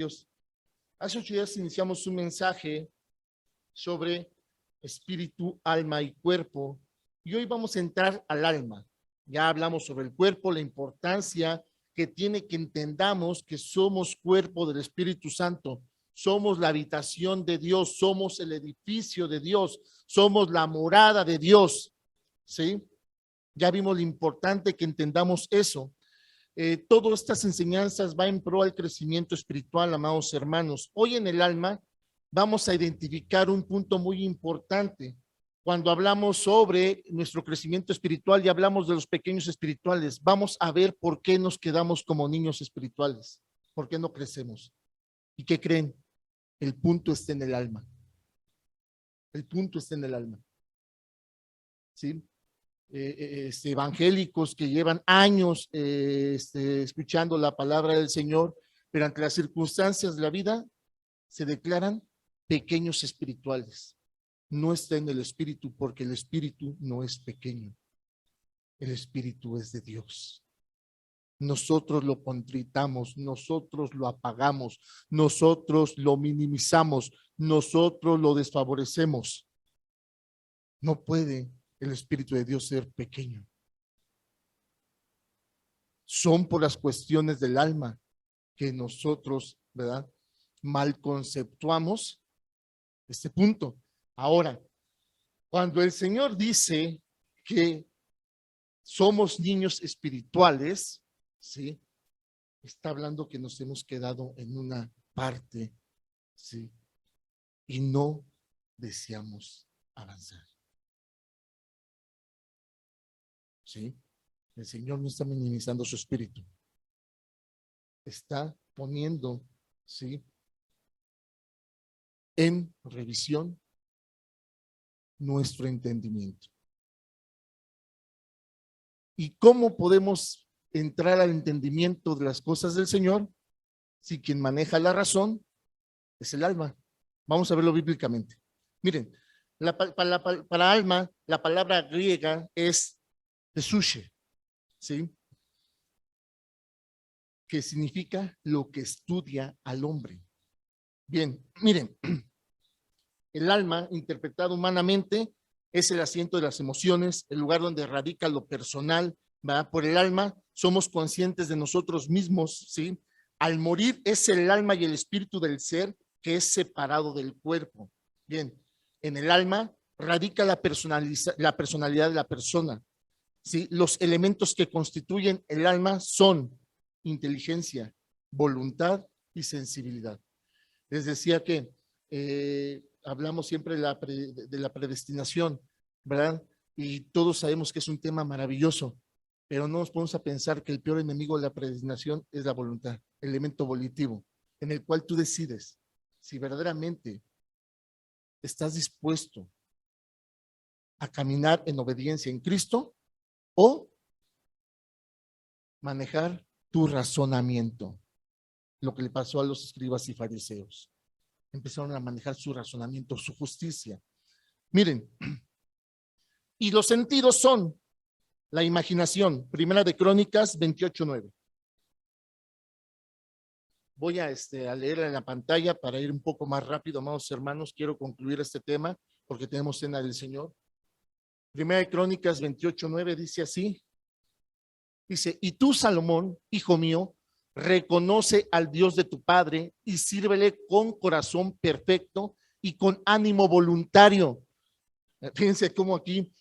Dios. Hace 8 días iniciamos un mensaje sobre espíritu, alma y cuerpo, y hoy vamos a entrar al alma. Ya hablamos sobre el cuerpo, la importancia que tiene que entendamos que somos cuerpo del Espíritu Santo, somos la habitación de Dios, somos el edificio de Dios, somos la morada de Dios, ¿sí? Ya vimos lo importante que entendamos eso. Todas estas enseñanzas van en pro al crecimiento espiritual, amados hermanos. Hoy en el alma vamos a identificar un punto muy importante. Cuando hablamos sobre nuestro crecimiento espiritual y hablamos de los pequeños espirituales, vamos a ver por qué nos quedamos como niños espirituales, por qué no crecemos. ¿Y qué creen? El punto está en el alma. El punto está en el alma. ¿Sí? Evangélicos que llevan años escuchando la palabra del Señor, pero ante las circunstancias de la vida se declaran pequeños espirituales. No está en el espíritu, porque el espíritu no es pequeño. El espíritu es de Dios. Nosotros lo contritamos, nosotros lo apagamos, nosotros lo minimizamos, nosotros lo desfavorecemos. No puede el Espíritu de Dios ser pequeño. Son por las cuestiones del alma que nosotros, ¿verdad?, mal conceptuamos este punto. Ahora, cuando el Señor dice que somos niños espirituales, ¿sí?, está hablando que nos hemos quedado en una parte, ¿sí?, y no deseamos avanzar. ¿Sí? El Señor no está minimizando su espíritu. Está poniendo, ¿sí?, en revisión nuestro entendimiento. ¿Y cómo podemos entrar al entendimiento de las cosas del Señor si quien maneja la razón es el alma? Vamos a verlo bíblicamente. Miren, para alma, la palabra griega es psuche, ¿sí?, que significa lo que estudia al hombre. Bien, miren, el alma, interpretado humanamente, es el asiento de las emociones, el lugar donde radica lo personal, ¿verdad? Por el alma somos conscientes de nosotros mismos, ¿sí? Al morir es el alma y el espíritu del ser que es separado del cuerpo. Bien, en el alma radica la personalidad de la persona, ¿sí? Los elementos que constituyen el alma son inteligencia, voluntad y sensibilidad. Les decía que hablamos siempre de la predestinación, ¿verdad? Y todos sabemos que es un tema maravilloso, pero no nos ponemos a pensar que el peor enemigo de la predestinación es la voluntad, el elemento volitivo, en el cual tú decides si verdaderamente estás dispuesto a caminar en obediencia en Cristo o manejar tu razonamiento, lo que le pasó a los escribas y fariseos. Empezaron a manejar su razonamiento, su justicia. Miren, y los sentidos son la imaginación. Primera de Crónicas 28:9. Voy a leer en la pantalla para ir un poco más rápido, amados hermanos. Quiero concluir este tema porque tenemos cena del Señor. Primera de Crónicas 28:9 dice así. Dice, y tú, Salomón, hijo mío, reconoce al Dios de tu padre y sírvele con corazón perfecto y con ánimo voluntario. Fíjense cómo aquí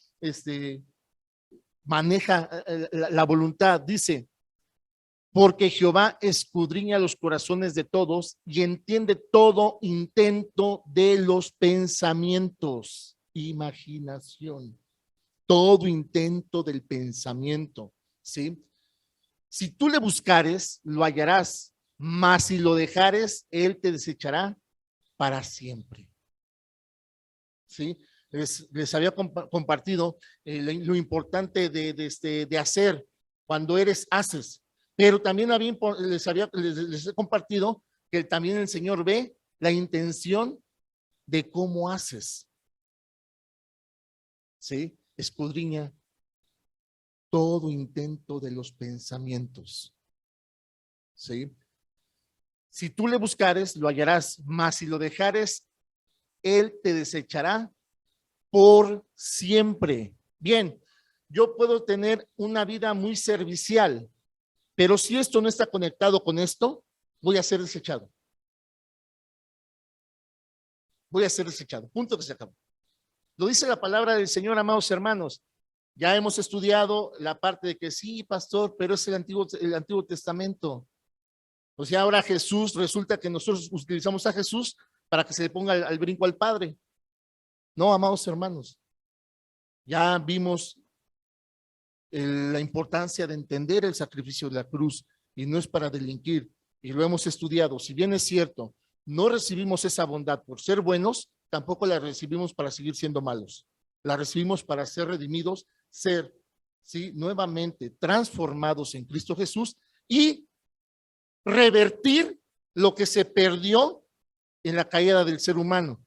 maneja la voluntad. Dice, porque Jehová escudriña los corazones de todos y entiende todo intento de los pensamientos. Imaginación, todo intento del pensamiento, ¿sí? Si tú le buscares, lo hallarás, mas si lo dejares, él te desechará para siempre. ¿Sí? Les había compartido lo importante de hacer cuando haces, pero también les he compartido que también el Señor ve la intención de cómo haces. ¿Sí? Escudriña todo intento de los pensamientos. ¿Sí? Si tú le buscares, lo hallarás, mas si lo dejares, él te desechará por siempre. Bien, yo puedo tener una vida muy servicial, pero si esto no está conectado con esto, voy a ser desechado. Voy a ser desechado. Punto, que se acabó. Lo dice la palabra del Señor, amados hermanos. Ya hemos estudiado la parte de que sí, pastor, pero es el Antiguo Testamento. O sea, ahora Jesús, resulta que nosotros utilizamos a Jesús para que se le ponga al brinco al Padre. No, amados hermanos, ya vimos la importancia de entender el sacrificio de la cruz, y no es para delinquir, y lo hemos estudiado. Si bien es cierto, no recibimos esa bondad por ser buenos, tampoco la recibimos para seguir siendo malos. La recibimos para ser redimidos, ser, sí, nuevamente transformados en Cristo Jesús y revertir lo que se perdió en la caída del ser humano.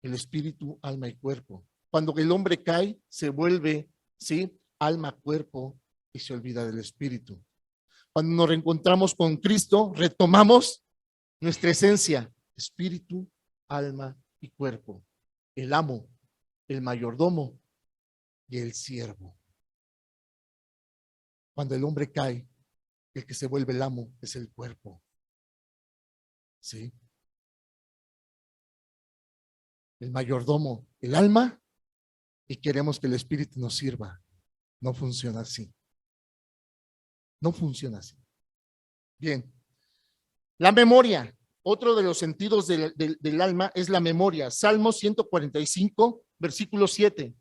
El espíritu, alma y cuerpo. Cuando el hombre cae, se vuelve, ¿sí?, alma, cuerpo, y se olvida del espíritu. Cuando nos reencontramos con Cristo, retomamos nuestra esencia, espíritu, alma y cuerpo. El amo, el mayordomo y el siervo. Cuando el hombre cae, el que se vuelve el amo es el cuerpo. ¿Sí? El mayordomo, el alma, y queremos que el espíritu nos sirva. No funciona así. No funciona así. Bien. La memoria. Otro de los sentidos del alma es la memoria. Salmo 145, versículo 7.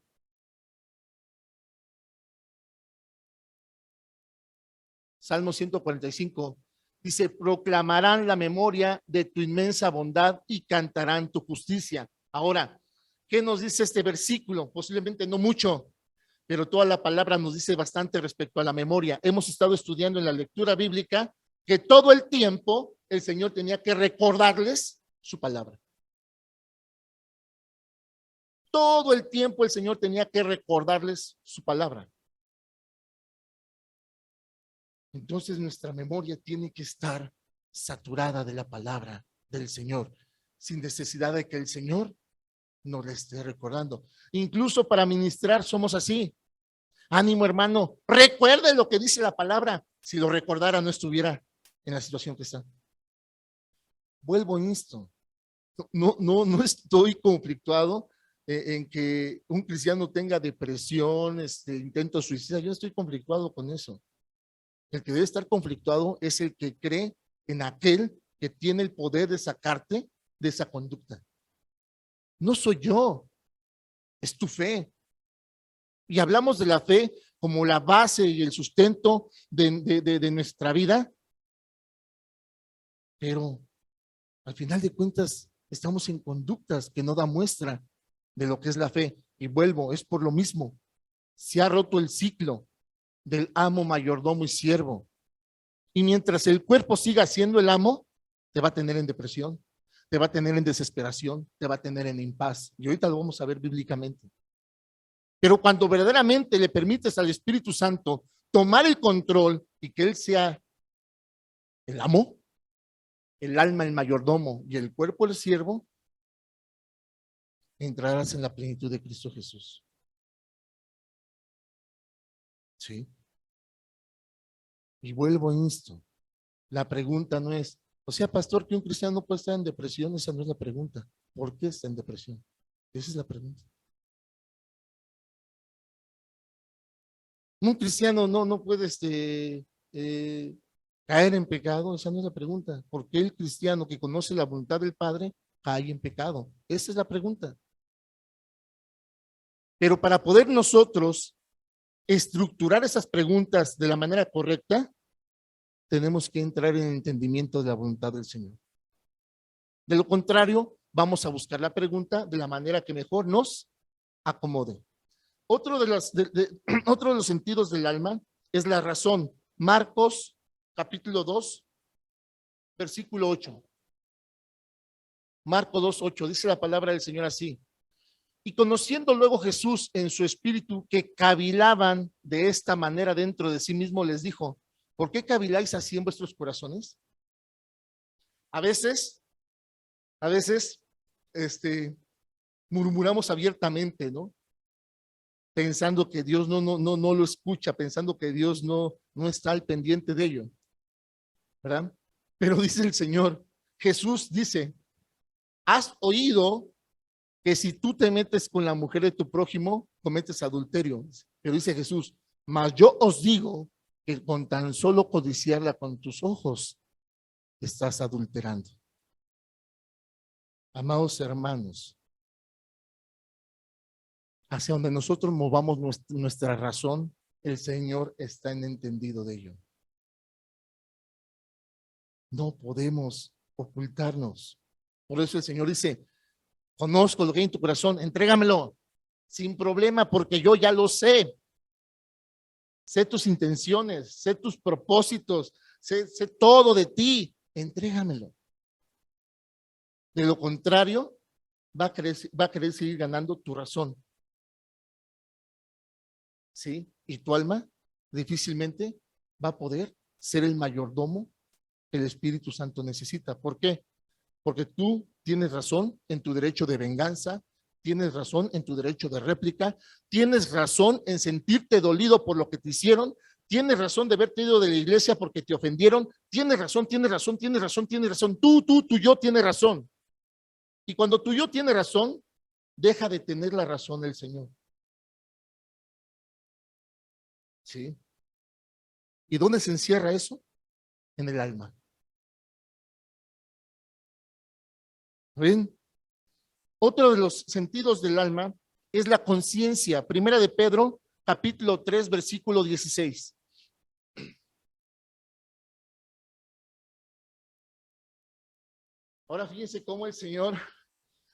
Salmo 145 dice: proclamarán la memoria de tu inmensa bondad y cantarán tu justicia. Ahora, ¿qué nos dice este versículo? Posiblemente no mucho, pero toda la palabra nos dice bastante respecto a la memoria. Hemos estado estudiando en la lectura bíblica que todo el tiempo el Señor tenía que recordarles su palabra. Todo el tiempo el Señor tenía que recordarles su palabra. Entonces nuestra memoria tiene que estar saturada de la palabra del Señor, sin necesidad de que el Señor nos la esté recordando. Incluso para ministrar somos así. Ánimo, hermano, recuerde lo que dice la palabra. Si lo recordara, no estuviera en la situación que está. Vuelvo en esto. No estoy conflictuado en que un cristiano tenga depresión, intento suicida. Yo no estoy conflictuado con eso. El que debe estar conflictuado es el que cree en aquel que tiene el poder de sacarte de esa conducta. No soy yo, es tu fe. Y hablamos de la fe como la base y el sustento de nuestra vida, pero al final de cuentas estamos en conductas que no dan muestra de lo que es la fe. Y vuelvo, es por lo mismo. Se ha roto el ciclo del amo, mayordomo y siervo. Y mientras el cuerpo siga siendo el amo, te va a tener en depresión, te va a tener en desesperación, te va a tener en impaz. Y ahorita lo vamos a ver bíblicamente. Pero cuando verdaderamente le permites al Espíritu Santo tomar el control y que Él sea el amo, el alma, el mayordomo y el cuerpo, el siervo, entrarás en la plenitud de Cristo Jesús. Sí. Y vuelvo a esto. La pregunta no es, o sea, pastor, que un cristiano puede estar en depresión. Esa no es la pregunta. ¿Por qué está en depresión? Esa es la pregunta. Un cristiano no puede caer en pecado. Esa no es la pregunta. ¿Por qué el cristiano que conoce la voluntad del Padre cae en pecado? Esa es la pregunta. Pero para poder nosotros estructurar esas preguntas de la manera correcta, tenemos que entrar en el entendimiento de la voluntad del Señor. De lo contrario, vamos a buscar la pregunta de la manera que mejor nos acomode. Otro de los sentidos del alma es la razón. Marcos, capítulo 2, versículo 8. Marcos 2, 8, dice la palabra del Señor así: y conociendo luego Jesús en su espíritu que cavilaban de esta manera dentro de sí mismo, les dijo: ¿Por qué caviláis así en vuestros corazones? A veces, a veces, murmuramos abiertamente, ¿no? Pensando que Dios no lo escucha, pensando que Dios no está al pendiente de ello, ¿verdad? Pero dice el Señor, Jesús dice, has oído que si tú te metes con la mujer de tu prójimo, cometes adulterio. Pero dice Jesús, mas yo os digo que con tan solo codiciarla con tus ojos, estás adulterando. Amados hermanos, hacia donde nosotros movamos nuestra razón, el Señor está en entendido de ello. No podemos ocultarnos. Por eso el Señor dice, conozco lo que hay en tu corazón, entrégamelo sin problema porque yo ya lo sé. Sé tus intenciones, sé tus propósitos, sé todo de ti, entrégamelo. De lo contrario, va a querer seguir ganando tu razón. ¿Sí? Y tu alma difícilmente va a poder ser el mayordomo que el Espíritu Santo necesita. ¿Por qué? Porque tú tienes razón en tu derecho de venganza, tienes razón en tu derecho de réplica, tienes razón en sentirte dolido por lo que te hicieron, tienes razón de haberte ido de la iglesia porque te ofendieron, tienes razón, tienes razón, tienes razón, tienes razón, tú, yo tienes razón. Y cuando tu yo tiene razón, deja de tener la razón el Señor. ¿Sí? ¿Y dónde se encierra eso? En el alma. ¿Ven? Otro de los sentidos del alma es la conciencia. Primera de Pedro, capítulo 3, versículo 16. Ahora fíjense cómo el Señor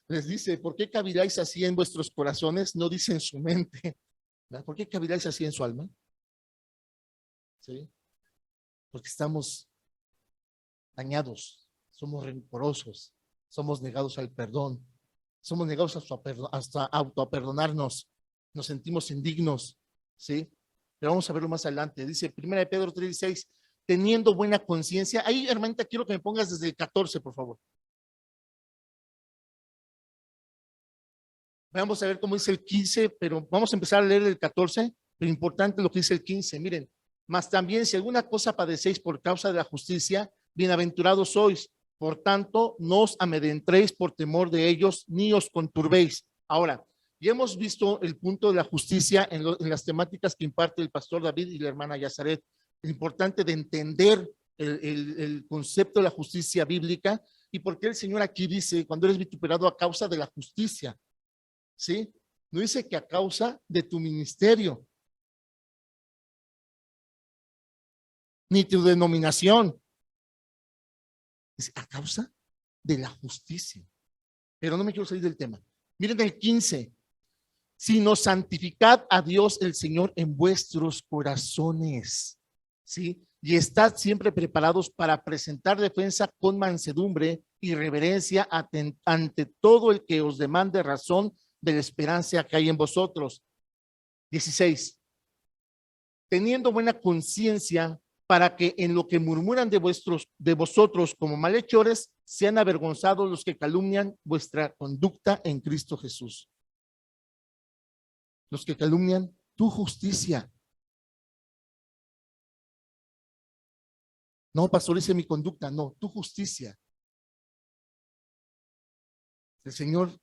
les dice, ¿por qué caviláis así en vuestros corazones? No dice en su mente, ¿verdad? ¿Por qué caviláis así en su alma? ¿Sí? Porque estamos dañados, somos rencorosos, somos negados al perdón, somos negados hasta autoperdonarnos, nos sentimos indignos, ¿sí? Pero vamos a verlo más adelante. Dice 1 Pedro 3:16, teniendo buena conciencia. Ahí, hermanita, quiero que me pongas desde el 14, por favor. Vamos a ver cómo dice el 15, pero vamos a empezar a leer el 14, pero importante lo que dice el 15. Miren, mas también si alguna cosa padecéis por causa de la justicia, bienaventurados sois. Por tanto, no os amedrentéis por temor de ellos, ni os conturbéis. Ahora, ya hemos visto el punto de la justicia en las temáticas que imparte el pastor David y la hermana Yazaret. Es importante de entender el concepto de la justicia bíblica y por qué el Señor aquí dice, cuando eres vituperado a causa de la justicia, ¿sí? No dice que a causa de tu ministerio, ni tu denominación, es a causa de la justicia. Pero no me quiero salir del tema. Miren el 15, sino santificad a Dios el Señor en vuestros corazones, ¿sí? Y estad siempre preparados para presentar defensa con mansedumbre y reverencia ante todo el que os demande razón de la esperanza que hay en vosotros. 16. Teniendo buena conciencia para que en lo que murmuran de vosotros como malhechores sean avergonzados los que calumnian vuestra conducta en Cristo Jesús. Los que calumnian tu justicia. No, pastor, dice mi conducta, no, tu justicia. El Señor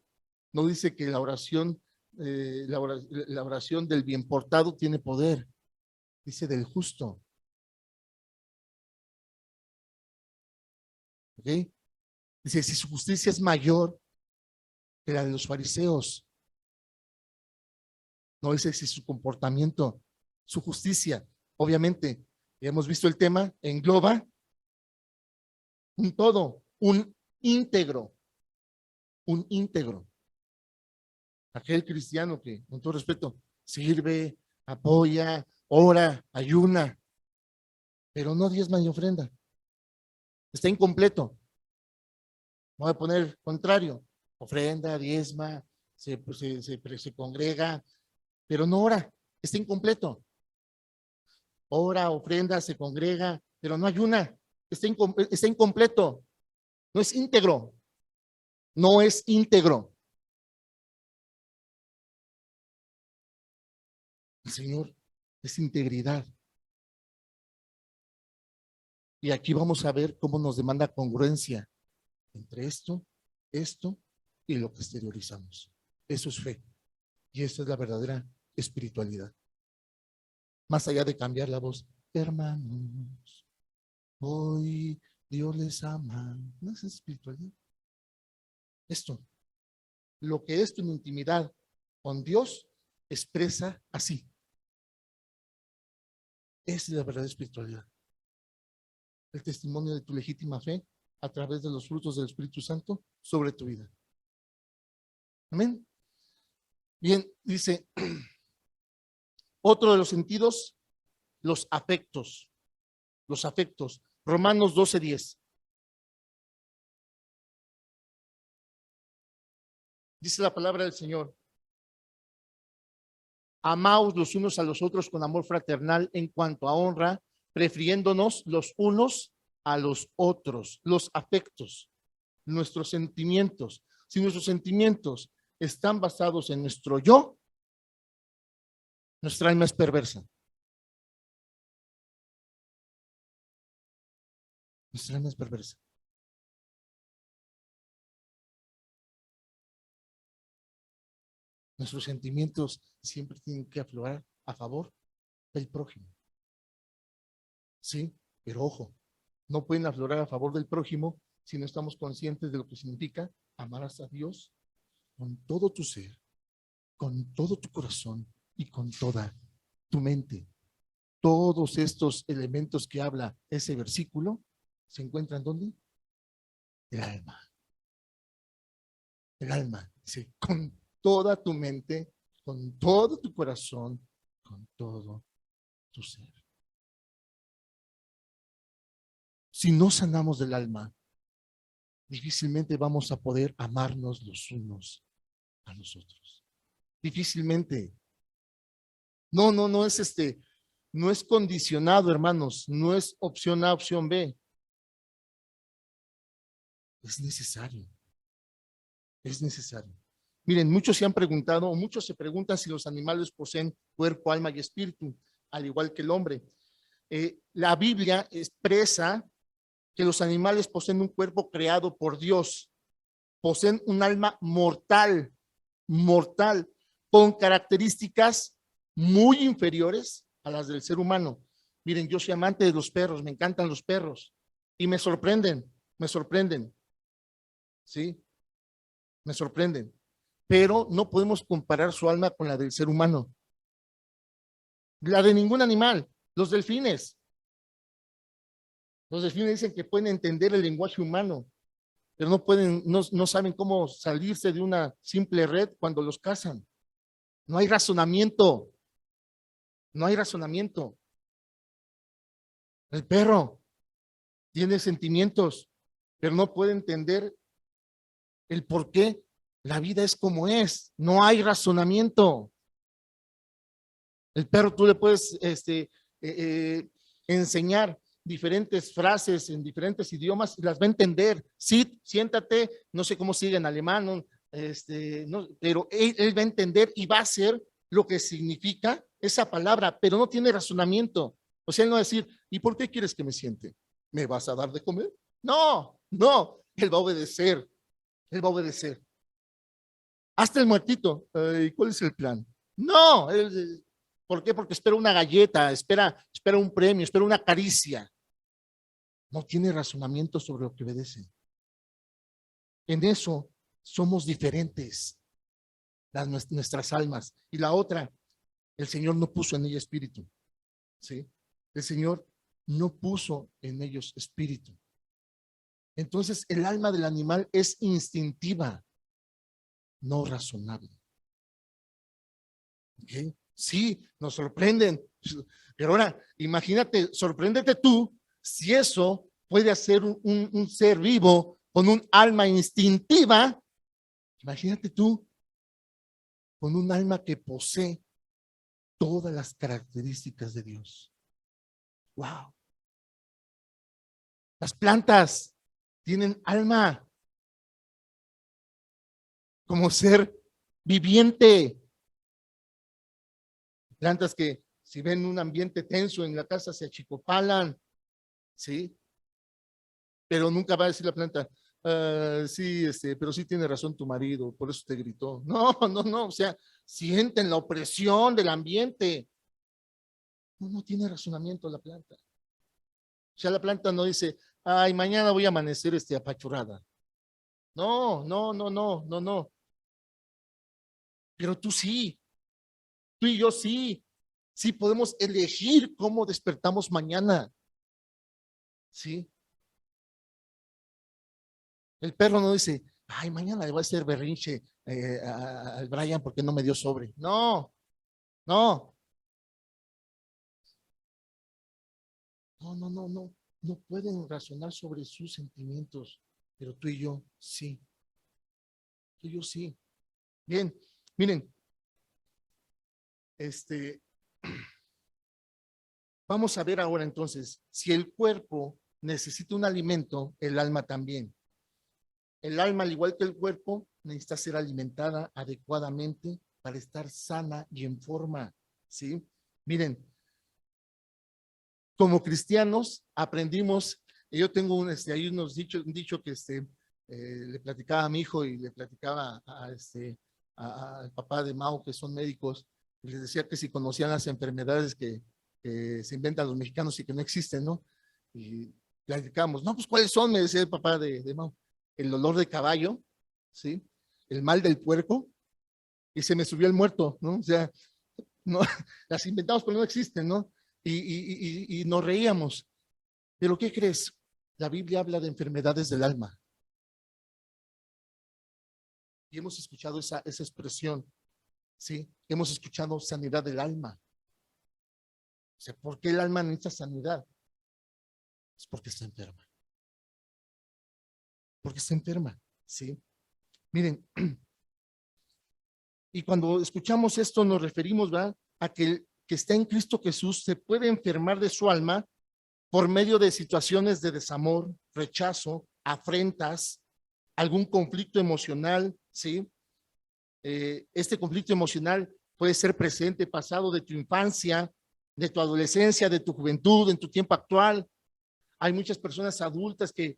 no dice que la oración del bien portado tiene poder, dice del justo. ¿Ok? Dice, si su justicia es mayor que la de los fariseos, no dice si su comportamiento, su justicia, obviamente, hemos visto el tema, engloba un todo, un íntegro, aquel cristiano que, con todo respeto, sirve, apoya, ora, ayuna, pero no diezma ni ofrenda. Está incompleto. Voy a poner contrario, ofrenda, diezma, se congrega, pero no ora, está incompleto. ora, ofrenda, se congrega, pero no ayuna, está incompleto, no es íntegro, no es íntegro. El Señor es integridad. Y aquí vamos a ver cómo nos demanda congruencia entre esto y lo que exteriorizamos. Eso es fe. Y esa es la verdadera espiritualidad. Más allá de cambiar la voz, hermanos, hoy Dios les ama. No es espiritualidad. Esto, lo que es tu intimidad con Dios, expresa así. Esa es la verdadera espiritualidad. El testimonio de tu legítima fe a través de los frutos del Espíritu Santo sobre tu vida. Amén. Bien, dice, otro de los sentidos, los afectos. Los afectos. Romanos 12:10. Dice la palabra del Señor. Amaos los unos a los otros con amor fraternal en cuanto a honra, prefiriéndonos los unos a los otros. Los afectos, nuestros sentimientos. Si nuestros sentimientos están basados en nuestro yo, nuestra alma es perversa. Nuestra alma es perversa. Nuestros sentimientos siempre tienen que aflorar a favor del prójimo. Sí, pero ojo, no pueden aflorar a favor del prójimo si no estamos conscientes de lo que significa amar a Dios con todo tu ser, con todo tu corazón y con toda tu mente. Todos estos elementos que habla ese versículo se encuentran ¿dónde? El alma. El alma, sí, con toda tu mente, con todo tu corazón, con todo tu ser. Si no sanamos del alma, difícilmente vamos a poder amarnos los unos a los otros. Difícilmente. No es no es condicionado, hermanos, no es opción A, opción B. Es necesario. Es necesario. Miren, muchos se han preguntado, o muchos se preguntan si los animales poseen cuerpo, alma y espíritu, al igual que el hombre. La Biblia expresa que los animales poseen un cuerpo creado por Dios, poseen un alma mortal, con características muy inferiores a las del ser humano. Miren, yo soy amante de los perros, me encantan los perros y me sorprenden, ¿sí? Me sorprenden, pero no podemos comparar su alma con la del ser humano, la de ningún animal. Los delfines dicen que pueden entender el lenguaje humano, pero no saben cómo salirse de una simple red cuando los cazan. No hay razonamiento. El perro tiene sentimientos, pero no puede entender el por qué la vida es como es. No hay razonamiento. El perro tú le puedes enseñar diferentes frases en diferentes idiomas y las va a entender. Sí, siéntate, no sé cómo sigue en alemán, no, pero él va a entender y va a hacer lo que significa esa palabra, pero no tiene razonamiento. O sea, él no va a decir, ¿y por qué quieres que me siente? ¿Me vas a dar de comer? No, él va a obedecer. Hasta el muertito. ¿Cuál es el plan? No, ¿por qué? Porque espera una galleta, espera un premio, espera una caricia. No tiene razonamiento sobre lo que obedece. En eso somos diferentes, nuestras almas. Y la otra, el Señor no puso en ella espíritu. ¿Sí? El Señor no puso en ellos espíritu. Entonces, el alma del animal es instintiva, no razonable. ¿Okay? Sí, nos sorprenden. Pero ahora, imagínate, sorpréndete tú si eso puede hacer un ser vivo con un alma instintiva. Imagínate tú con un alma que posee todas las características de Dios. Wow. Las plantas tienen alma como ser viviente. Plantas que si ven un ambiente tenso en la casa se achicopalan, ¿sí? Pero nunca va a decir la planta, sí, pero sí tiene razón tu marido, por eso te gritó. No, no, no, o sea, sienten la opresión del ambiente. No, no tiene razonamiento la planta. O sea, la planta no dice, ay, mañana voy a amanecer apachurrada. No, no, no, no, no, no. Pero tú sí, tú y yo sí. Sí podemos elegir cómo despertamos mañana. Sí. El perro no dice, ay, mañana le voy a hacer berrinche al Brian porque no me dio sobre. No, no, no, no, no, no. No pueden razonar sobre sus sentimientos, pero tú y yo sí, tú y yo sí. Bien, miren, este, vamos a ver ahora entonces, si el cuerpo necesita un alimento, el alma también. El alma, al igual que el cuerpo, necesita ser alimentada adecuadamente para estar sana y en forma, ¿sí? Miren, como cristianos aprendimos, yo tengo hay un dicho que le platicaba a mi hijo y le platicaba al papá de Mao, que son médicos, y les decía que si conocían las enfermedades que se inventan los mexicanos y que no existen, ¿no? Y platicamos, no, pues ¿cuáles son? Me decía el papá de Mao, el dolor de caballo, ¿sí? El mal del puerco, y se me subió el muerto, ¿no? O sea, no, las inventamos pero no existen, ¿no? Y nos reíamos. Pero ¿qué crees? La Biblia habla de enfermedades del alma. Y hemos escuchado esa expresión, ¿sí? Hemos escuchado sanidad del alma. O sea, ¿por qué el alma necesita sanidad? Es porque está enferma. Porque está enferma, ¿sí? Miren, y cuando escuchamos esto nos referimos, ¿verdad? A que el que está en Cristo Jesús se puede enfermar de su alma por medio de situaciones de desamor, rechazo, afrentas, algún conflicto emocional, ¿sí? Este conflicto emocional puede ser presente, pasado, de tu infancia, de tu adolescencia, de tu juventud, en tu tiempo actual. Hay muchas personas adultas que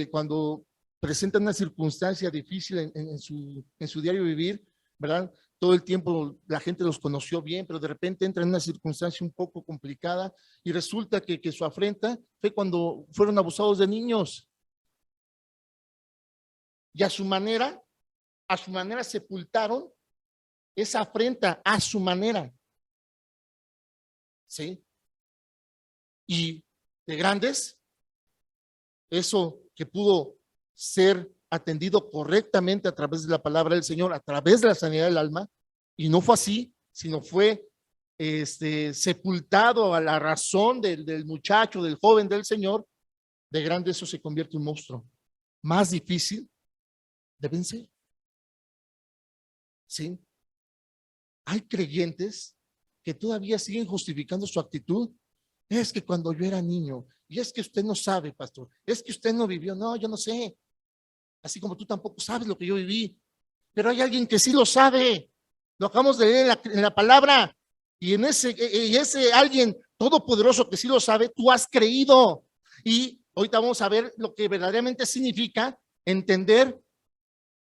cuando presentan una circunstancia difícil en su diario vivir, ¿verdad? Todo el tiempo la gente los conoció bien, pero de repente entra en una circunstancia un poco complicada y resulta que su afrenta fue cuando fueron abusados de niños. Y a su manera sepultaron esa afrenta, a su manera, ¿sí? Y de grandes, eso que pudo ser atendido correctamente a través de la palabra del Señor, a través de la sanidad del alma, y no fue así, sino fue sepultado a la razón del muchacho, del joven del Señor, de grande eso se convierte en un monstruo. Más difícil de vencer, ¿sí? Hay creyentes que todavía siguen justificando su actitud. Es que cuando yo era niño, y es que usted no sabe, pastor, es que usted no vivió, no, yo no sé, así como tú tampoco sabes lo que yo viví, pero hay alguien que sí lo sabe, lo acabamos de leer en la palabra, y ese alguien todopoderoso que sí lo sabe, tú has creído, y ahorita vamos a ver lo que verdaderamente significa entender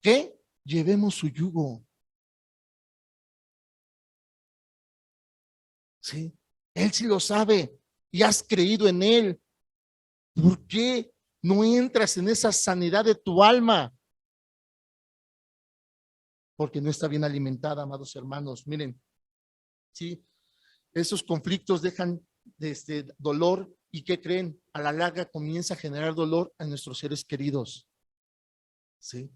que llevemos su yugo, ¿sí? Él sí lo sabe, y has creído en él. ¿Por qué no entras en esa sanidad de tu alma? Porque no está bien alimentada, amados hermanos. Miren, sí, esos conflictos dejan de dolor y ¿qué creen? A la larga comienza a generar dolor a nuestros seres queridos. Sí,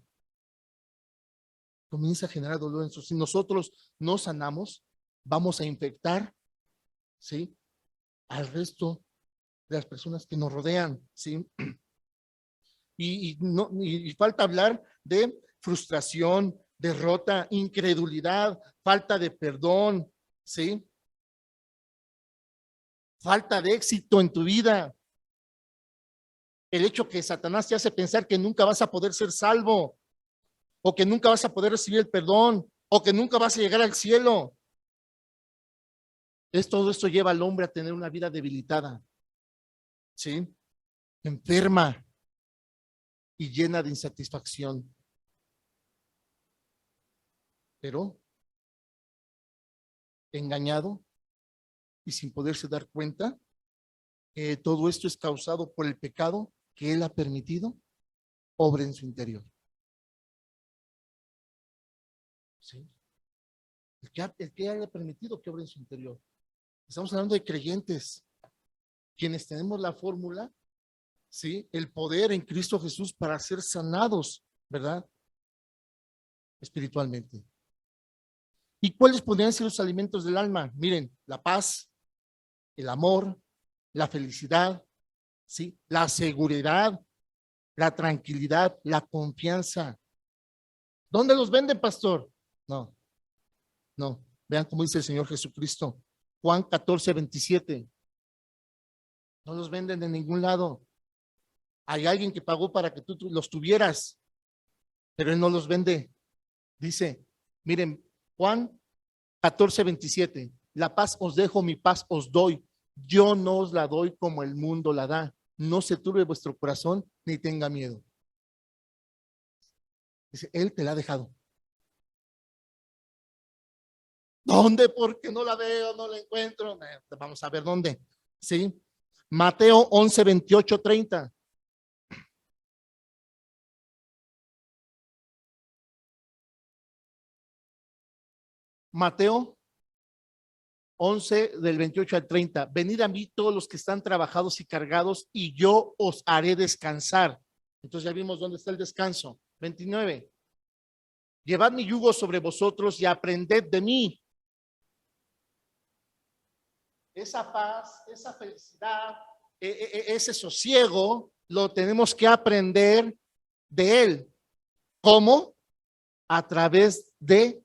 comienza a generar dolor. En si nosotros no sanamos, vamos a infectar, ¿sí? Al resto de las personas que nos rodean, ¿sí? No, y falta hablar de frustración, derrota, incredulidad, falta de perdón, ¿sí? falta de éxito en tu vida, el hecho que Satanás te hace pensar que nunca vas a poder ser salvo, o que nunca vas a poder recibir el perdón, o que nunca vas a llegar al cielo. Todo esto lleva al hombre a tener una vida debilitada, ¿sí? Enferma y llena de insatisfacción. Pero engañado y sin poderse dar cuenta que todo esto es causado por el pecado que él ha permitido obra en su interior. ¿Sí? El que haya permitido que obre en su interior. Estamos hablando de creyentes, quienes tenemos la fórmula, ¿sí? El poder en Cristo Jesús para ser sanados, ¿verdad? Espiritualmente. ¿Y cuáles podrían ser los alimentos del alma? Miren, la paz, el amor, la felicidad, ¿sí? La seguridad, la tranquilidad, la confianza. ¿Dónde los venden, pastor? No, no. Vean cómo dice el Señor Jesucristo. Juan 14:27. No los venden en ningún lado. Hay alguien que pagó para que tú los tuvieras, pero él no los vende. Dice, miren, Juan 14:27. La paz os dejo, mi paz os doy. Yo no os la doy como el mundo la da. No se turbe vuestro corazón ni tenga miedo. Dice, él te la ha dejado. ¿Dónde? Porque no la veo, no la encuentro. Vamos a ver dónde. ¿Sí? Mateo 11:28-30. Mateo 11 del 28 al 30. Venid a mí todos los que están trabajados y cargados y yo os haré descansar. Entonces ya vimos dónde está el descanso. 29. Llevad mi yugo sobre vosotros y aprended de mí. Esa paz, esa felicidad, ese sosiego, lo tenemos que aprender de él. ¿Cómo? A través de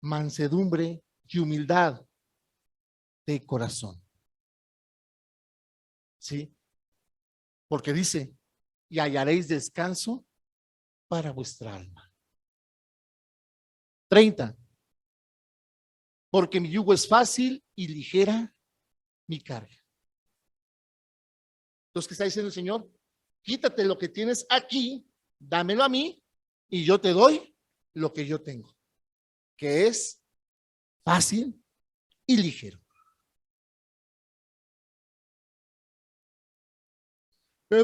mansedumbre y humildad de corazón. ¿Sí? Porque dice, y hallaréis descanso para vuestra alma. 30. Porque mi yugo es fácil y ligera mi carga. Entonces, ¿qué está diciendo el Señor? Quítate lo que tienes aquí, dámelo a mí y yo te doy lo que yo tengo, que es fácil y ligero.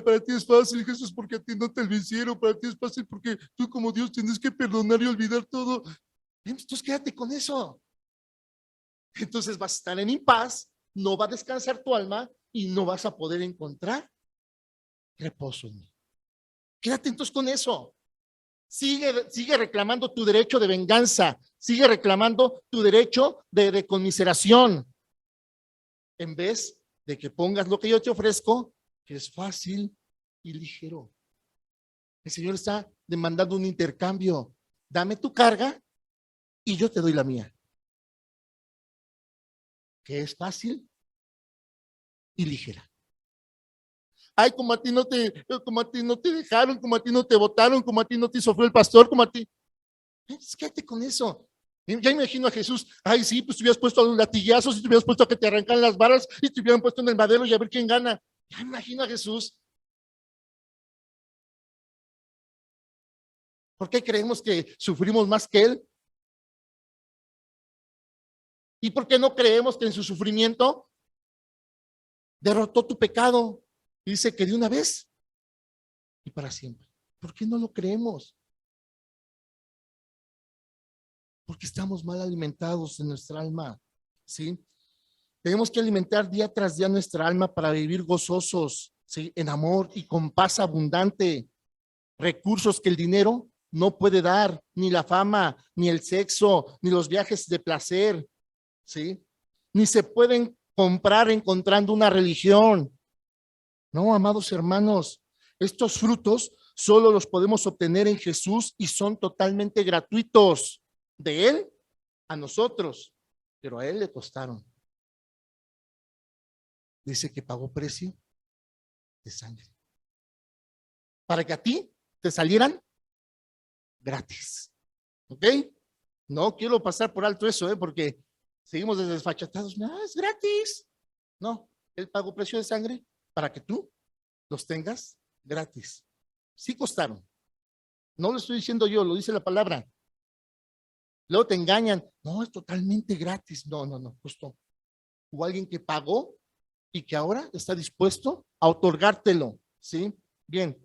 Para ti es fácil, Jesús, porque a ti no te lo hicieron. Para ti es fácil porque tú como Dios tienes que perdonar y olvidar todo. Entonces quédate con eso. Entonces vas a estar en paz, no va a descansar tu alma y no vas a poder encontrar reposo en mí. Quédate entonces con eso. Sigue reclamando tu derecho de venganza, sigue reclamando tu derecho de conmiseración, en vez de que pongas lo que yo te ofrezco, que es fácil y ligero. El Señor está demandando un intercambio. Dame tu carga y yo te doy la mía, que es fácil y ligera. Ay, como a ti no te dejaron, como a ti no te votaron, como a ti no te sufrió el pastor, como a ti. Quédate con eso. Ya imagino a Jesús, ay, sí, pues te hubieras puesto a los latigazos y te hubieras puesto a que te arrancan las varas y te hubieran puesto en el madero y a ver quién gana. Ya imagino a Jesús. ¿Por qué creemos que sufrimos más que Él? ¿Y por qué no creemos que en su sufrimiento derrotó tu pecado? Y dice que de una vez y para siempre. ¿Por qué no lo creemos? Porque estamos mal alimentados en nuestra alma, ¿sí? Tenemos que alimentar día tras día nuestra alma para vivir gozosos, ¿sí? En amor y con paz abundante. Recursos que el dinero no puede dar, ni la fama, ni el sexo, ni los viajes de placer, ¿sí? Ni se pueden comprar encontrando una religión. No, amados hermanos, estos frutos solo los podemos obtener en Jesús y son totalmente gratuitos de Él a nosotros, pero a Él le costaron. Dice que pagó precio de sangre. Para que a ti te salieran gratis. ¿Ok? No quiero pasar por alto eso, porque seguimos desfachatados. No, es gratis. No, él pagó precio de sangre para que tú los tengas gratis. Sí costaron. No lo estoy diciendo yo, lo dice la palabra. Luego te engañan. No, es totalmente gratis. No, costó. Hubo alguien que pagó y que ahora está dispuesto a otorgártelo. ¿Sí? Bien.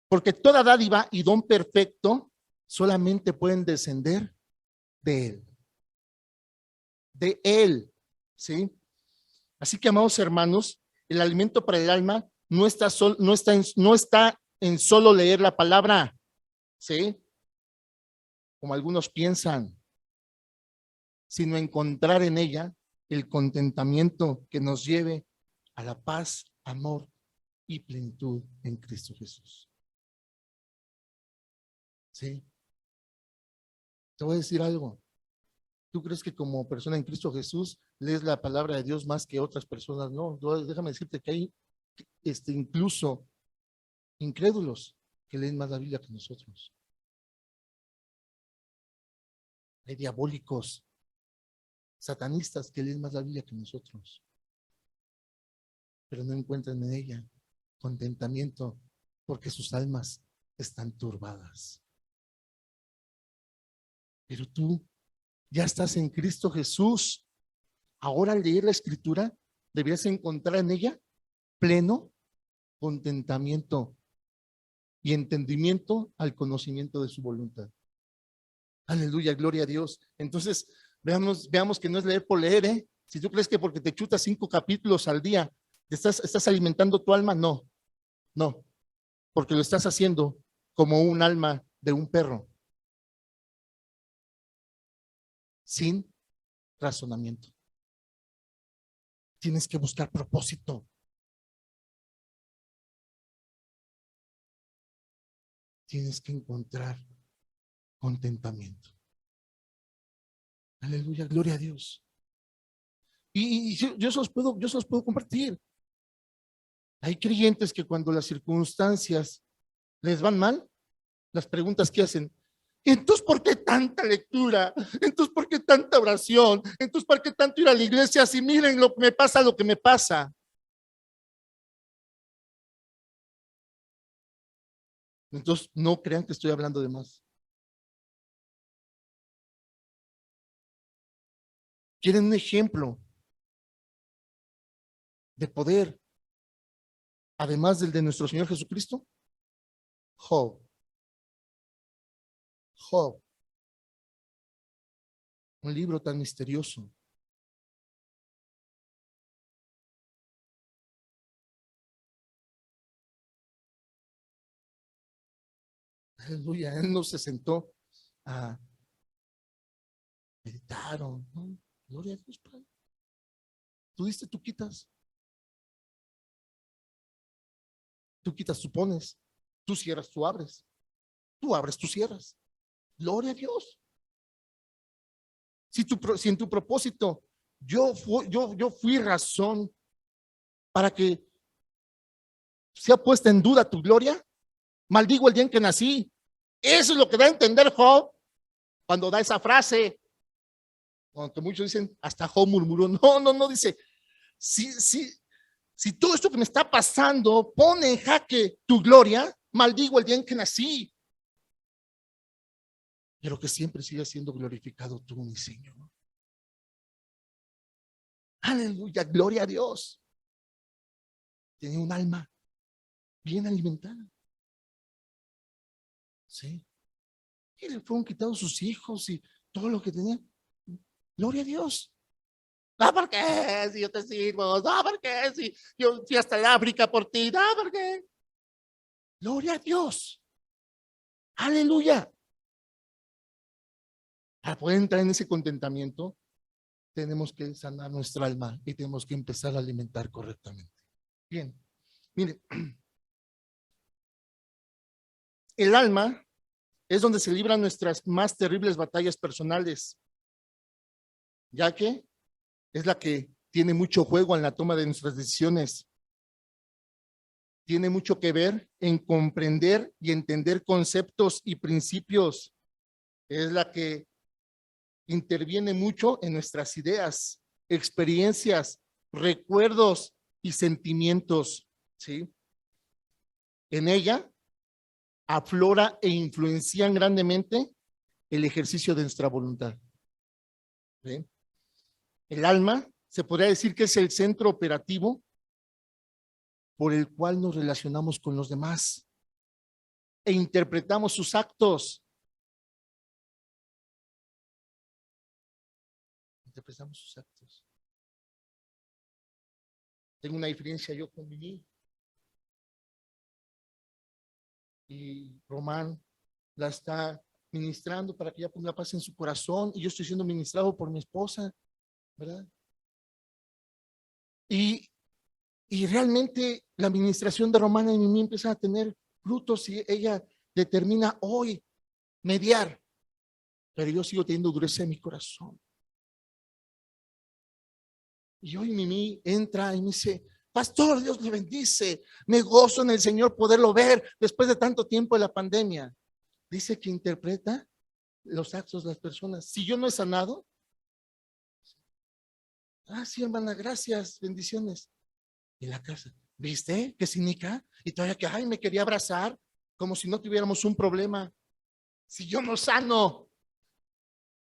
Porque toda dádiva y don perfecto solamente pueden descender de Él. De Él. ¿Sí? Así que, amados hermanos, el alimento para el alma no está en solo leer la palabra, ¿sí? Como algunos piensan, sino encontrar en ella el contentamiento que nos lleve a la paz, amor y plenitud en Cristo Jesús. ¿Sí? Te voy a decir algo. ¿Tú crees que como persona en Cristo Jesús lees la palabra de Dios más que otras personas? No, déjame decirte que hay incluso incrédulos que leen más la Biblia que nosotros. Hay diabólicos, satanistas que leen más la Biblia que nosotros, pero no encuentran en ella contentamiento porque sus almas están turbadas. Pero tú ya estás en Cristo Jesús. Ahora al leer la Escritura deberías encontrar en ella pleno contentamiento y entendimiento al conocimiento de su voluntad. Aleluya, gloria a Dios. Entonces, veamos que no es leer por leer, ¿eh? Si tú crees que porque te chutas 5 capítulos al día, estás alimentando tu alma, no, porque lo estás haciendo como un alma de un perro, sin razonamiento. Tienes que buscar propósito. Tienes que encontrar contentamiento. Aleluya, gloria a Dios. Y yo se los puedo compartir. Hay creyentes que cuando las circunstancias les van mal, las preguntas que hacen, entonces, ¿por qué tanta lectura? Entonces, ¿por qué tanta oración? Entonces, ¿por qué tanto ir a la iglesia? Si miren lo que me pasa. Entonces, no crean que estoy hablando de más. ¿Quieren un ejemplo de poder, además del de nuestro Señor Jesucristo? Job. Un libro tan misterioso. Aleluya, él no se sentó a meditar, ¿no? Gloria a Dios, Padre. Tú diste, tú quitas. Tú quitas, tú pones. Tú cierras, tú abres. Tú abres, tú cierras. Gloria a Dios. Si en tu propósito yo fui razón para que sea puesta en duda tu gloria, maldigo el día en que nací. Eso es lo que da a entender Job cuando da esa frase. Aunque muchos dicen, hasta Job murmuró. No, dice, si todo esto que me está pasando pone en jaque tu gloria, maldigo el día en que nací. Pero que siempre siga siendo glorificado tú, mi Señor. Aleluya, gloria a Dios. Tiene un alma bien alimentada. Sí. Y le fueron quitados sus hijos y todo lo que tenía. Gloria a Dios. No, porque si yo te sirvo, no, porque si yo fui hasta el África por ti, no, porque. Gloria a Dios. Aleluya. Para poder entrar en ese contentamiento, tenemos que sanar nuestra alma y tenemos que empezar a alimentar correctamente. Bien, mire, el alma es donde se libran nuestras más terribles batallas personales, ya que es la que tiene mucho juego en la toma de nuestras decisiones. Tiene mucho que ver en comprender y entender conceptos y principios. Es la que interviene mucho en nuestras ideas, experiencias, recuerdos y sentimientos, ¿sí? En ella aflora e influencian grandemente el ejercicio de nuestra voluntad, ¿sí? El alma se podría decir que es el centro operativo por el cual nos relacionamos con los demás e interpretamos sus actos. Interpretamos sus actos. Tengo una diferencia yo con Mimi y Román la está ministrando para que ella ponga paz en su corazón y yo estoy siendo ministrado por mi esposa, ¿verdad? Y realmente la administración de Romana y Mimi empieza a tener frutos y ella determina hoy mediar, pero yo sigo teniendo dureza en mi corazón. Y hoy Mimi entra y me dice, pastor, Dios le bendice, me gozo en el Señor poderlo ver después de tanto tiempo de la pandemia. Dice que interpreta los actos de las personas. Si yo no he sanado, sí, hermana, gracias, bendiciones. En la casa, ¿viste? ¿Qué significa? Y todavía que, me quería abrazar, como si no tuviéramos un problema. Si yo no sano,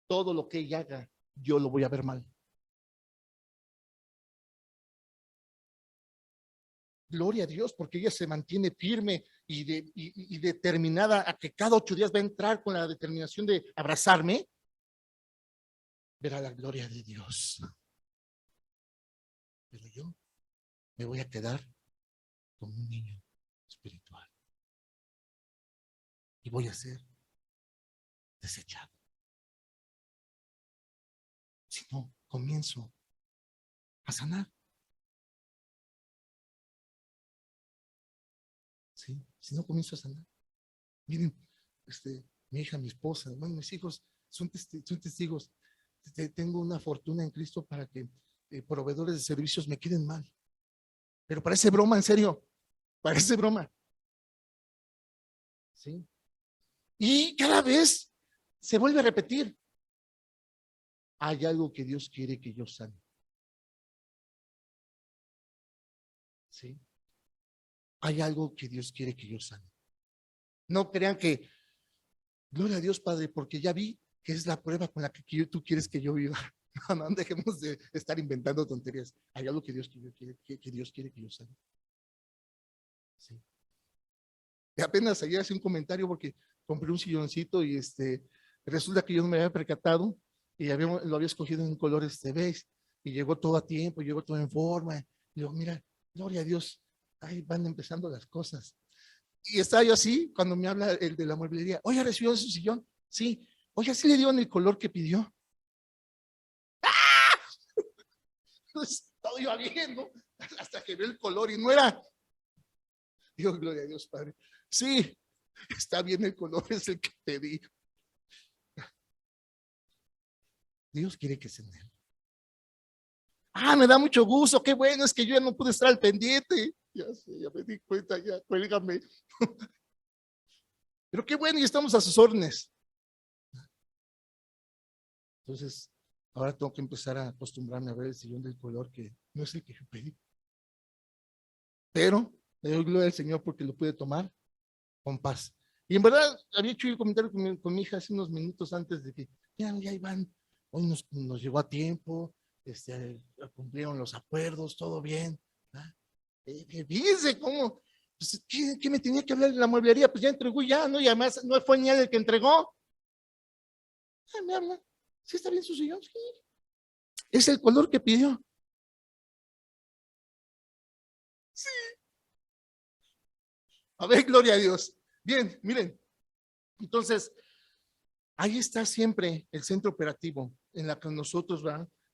todo lo que ella haga, yo lo voy a ver mal. Gloria a Dios, porque ella se mantiene firme y determinada a que cada 8 días va a entrar con la determinación de abrazarme. Verá la gloria de Dios. Pero yo me voy a quedar como un niño espiritual y voy a ser desechado. Si no, comienzo a sanar. ¿Sí? Si no, comienzo a sanar. Miren, mi hija, mi esposa, bueno, mis hijos son testigos. Tengo una fortuna en Cristo para que proveedores de servicios me queden mal. Pero parece broma, en serio. Parece broma. ¿Sí? Y cada vez se vuelve a repetir. Hay algo que Dios quiere que yo sane. ¿Sí? Hay algo que Dios quiere que yo sane. No crean que, gloria a Dios, Padre, porque ya vi que es la prueba con la que tú quieres que yo viva. No, no, dejemos de estar inventando tonterías. Hay algo que Dios quiere que yo sane. Sí. Y apenas ayer hice un comentario porque compré un silloncito y resulta que yo no me había percatado y lo había escogido en colores beige y llegó todo a tiempo, llegó todo en forma. Y digo, mira, gloria a Dios, ahí van empezando las cosas. Y estaba yo así cuando me habla el de la mueblería. Oye, ¿recibió su sillón? Sí. Oye, ¿sí le dio en el color que pidió? ¡Ah! Pues, todo iba bien, ¿no? Hasta que ve el color y no era. Digo, gloria a Dios, Padre. Sí, está bien el color, es el que pedí. Dios quiere que se den. Me da mucho gusto, qué bueno, es que yo ya no pude estar al pendiente. Ya sé, ya me di cuenta, ya, cuélgame. Pero qué bueno, y estamos a sus órdenes. Entonces, ahora tengo que empezar a acostumbrarme a ver el sillón del color que no es el que yo pedí. Pero le doy gloria al Señor porque lo pude tomar con paz. Y en verdad, había hecho un comentario con mi hija hace unos minutos antes de que, ya Iván, hoy nos llegó a tiempo, cumplieron los acuerdos, todo bien. Fíjense cómo, pues, ¿qué me tenía que hablar de la mueblería? Pues ya entregó ya, ¿no? Y además no fue ni él el que entregó. Me habla, ¿sí está bien su sillón? Sí. Es el color que pidió. Sí. A ver, gloria a Dios. Bien, miren. Entonces, ahí está siempre el centro operativo en la que nosotros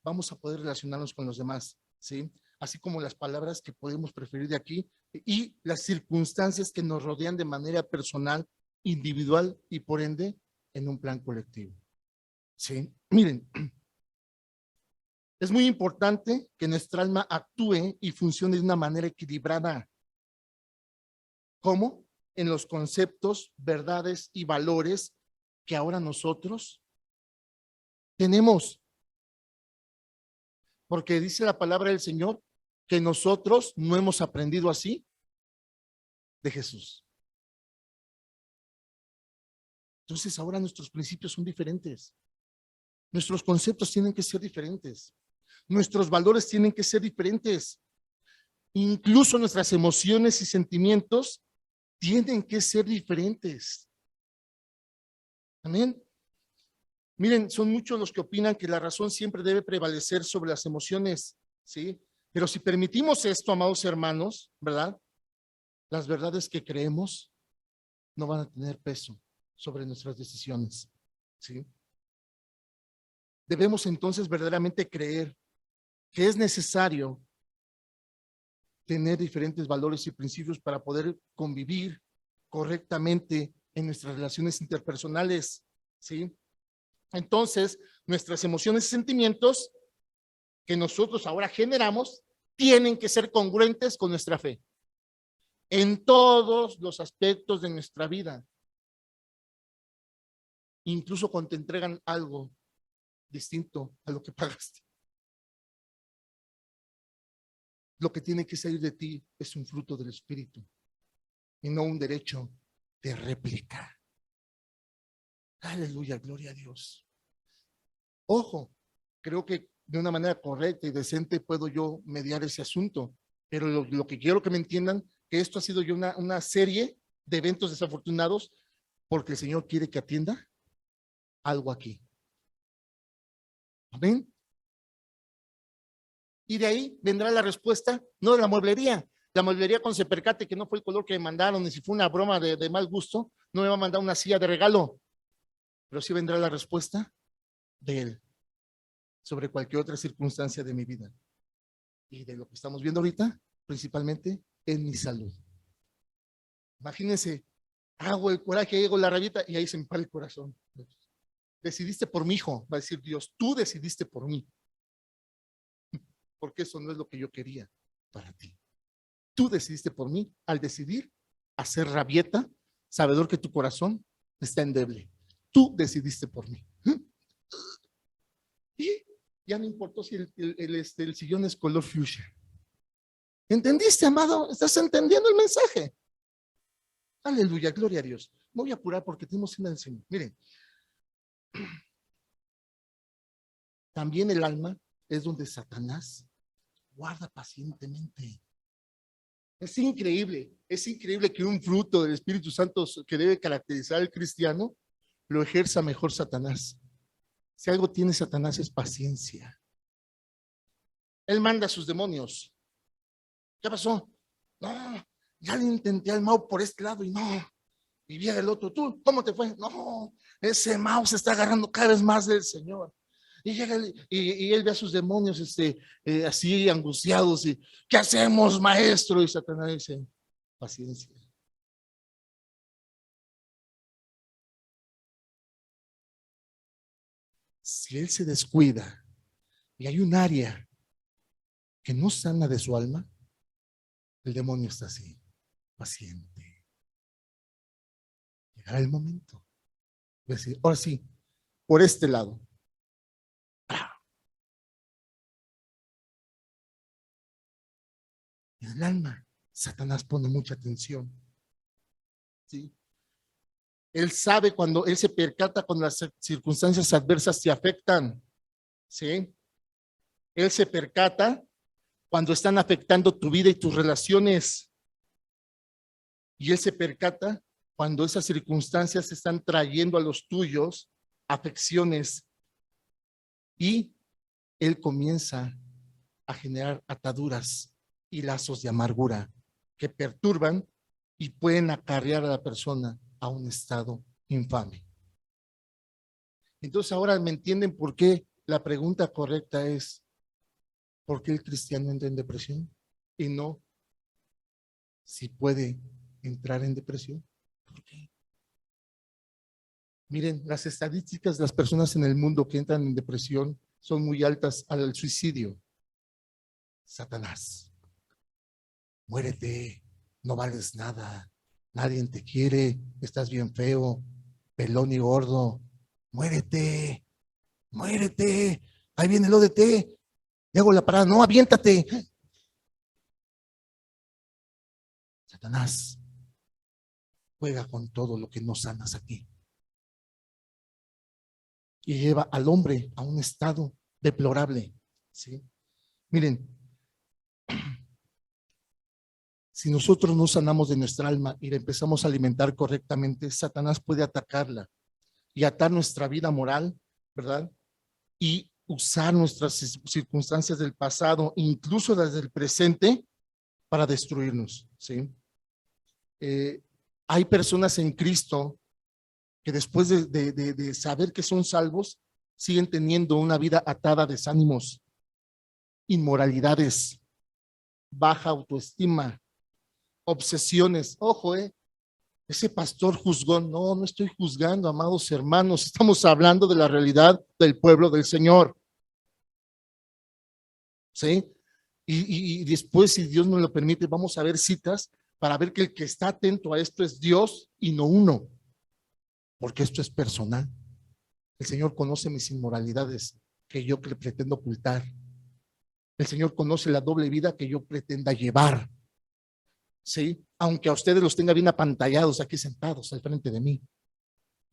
vamos a poder relacionarnos con los demás, ¿sí? Así como las palabras que podemos preferir de aquí y las circunstancias que nos rodean de manera personal, individual y por ende en un plan colectivo, ¿sí? Miren, Es muy importante que nuestra alma actúe y funcione de una manera equilibrada. ¿Cómo? En los conceptos, verdades y valores que ahora nosotros tenemos. Porque dice la palabra del Señor que nosotros no hemos aprendido así de Jesús. Entonces ahora nuestros principios son diferentes. Nuestros conceptos tienen que ser diferentes. Nuestros valores tienen que ser diferentes. Incluso nuestras emociones y sentimientos tienen que ser diferentes. Amén. Miren, son muchos los que opinan que la razón siempre debe prevalecer sobre las emociones, ¿sí? Pero si permitimos esto, amados hermanos, ¿verdad? Las verdades que creemos no van a tener peso sobre nuestras decisiones, ¿sí? Debemos entonces verdaderamente creer que es necesario tener diferentes valores y principios para poder convivir correctamente en nuestras relaciones interpersonales, ¿sí? Entonces, nuestras emociones y sentimientos que nosotros ahora generamos tienen que ser congruentes con nuestra fe en todos los aspectos de nuestra vida. Incluso cuando te entregan algo distinto a lo que pagaste. Lo que tiene que salir de ti es un fruto del Espíritu y no un derecho de réplica. Aleluya, gloria a Dios. Ojo, creo que de una manera correcta y decente puedo yo mediar ese asunto, pero lo que quiero que me entiendan, que esto ha sido yo una serie de eventos desafortunados porque el Señor quiere que atienda algo aquí. Amén. Y de ahí vendrá la respuesta, no de la mueblería. La mueblería cuando se percate que no fue el color que me mandaron, ni si fue una broma de mal gusto, no me va a mandar una silla de regalo, pero sí vendrá la respuesta de Él sobre cualquier otra circunstancia de mi vida. Y de lo que estamos viendo ahorita, principalmente en mi salud. Imagínense, hago el coraje, hago la rabieta y ahí se me para el corazón. Decidiste por mi hijo, va a decir Dios, tú decidiste por mí. Porque eso no es lo que yo quería para ti. Tú decidiste por mí al decidir hacer rabieta, sabedor que tu corazón está endeble. Tú decidiste por mí. Y ya no importó si el sillón es color fuchsia. ¿Entendiste, amado? ¿Estás entendiendo el mensaje? Aleluya, gloria a Dios. Me voy a apurar porque tenemos una enseñanza. Miren, también el alma es donde Satanás guarda pacientemente. Es increíble que un fruto del Espíritu Santo que debe caracterizar al cristiano lo ejerza mejor Satanás. Si algo tiene Satanás es paciencia. Él manda a sus demonios. ¿Qué pasó? No, ya le intenté al Mau por este lado y no. Y viene el otro, ¿tú cómo te fue? No, ese Mau se está agarrando cada vez más del Señor. Y llega y él ve a sus demonios así angustiados y ¿qué hacemos, maestro? Y Satanás dice, paciencia. Si él se descuida y hay un área que no sana de su alma, el demonio está así, paciente. Llegará el momento de decir, ahora sí, por este lado. En el alma, Satanás pone mucha atención. ¿Sí? Él sabe cuando él se percata cuando las circunstancias adversas te afectan. ¿Sí? Él se percata cuando están afectando tu vida y tus relaciones. Y él se percata cuando esas circunstancias están trayendo a los tuyos afecciones. Y él comienza a generar ataduras y lazos de amargura que perturban y pueden acarrear a la persona a un estado infame. Entonces ahora me entienden por qué la pregunta correcta es, ¿por qué el cristiano entra en depresión? Y no si puede entrar en depresión. ¿Por qué? Miren, las estadísticas de las personas en el mundo que entran en depresión son muy altas al suicidio. Satanás, muérete, no vales nada, nadie te quiere, estás bien feo, pelón y gordo, muérete, muérete, ahí viene el ODT, le hago la parada, no, aviéntate. Satanás juega con todo lo que no sanas aquí y lleva al hombre a un estado deplorable, ¿sí? Miren, si nosotros no sanamos de nuestra alma y la empezamos a alimentar correctamente, Satanás puede atacarla y atar nuestra vida moral, ¿verdad? Y usar nuestras circunstancias del pasado, incluso las del presente, para destruirnos, ¿sí? Hay personas en Cristo que después de saber que son salvos, siguen teniendo una vida atada a desánimos, inmoralidades, baja autoestima, obsesiones. Ojo, ese pastor juzgó. No, no estoy juzgando, amados hermanos. Estamos hablando de la realidad del pueblo del Señor. ¿Sí? Y después, si Dios nos lo permite, vamos a ver citas para ver que el que está atento a esto es Dios y no uno, porque esto es personal. El Señor conoce mis inmoralidades que yo le pretendo ocultar. El Señor conoce la doble vida que yo pretenda llevar. ¿Sí? Aunque a ustedes los tenga bien apantallados aquí sentados al frente de mí,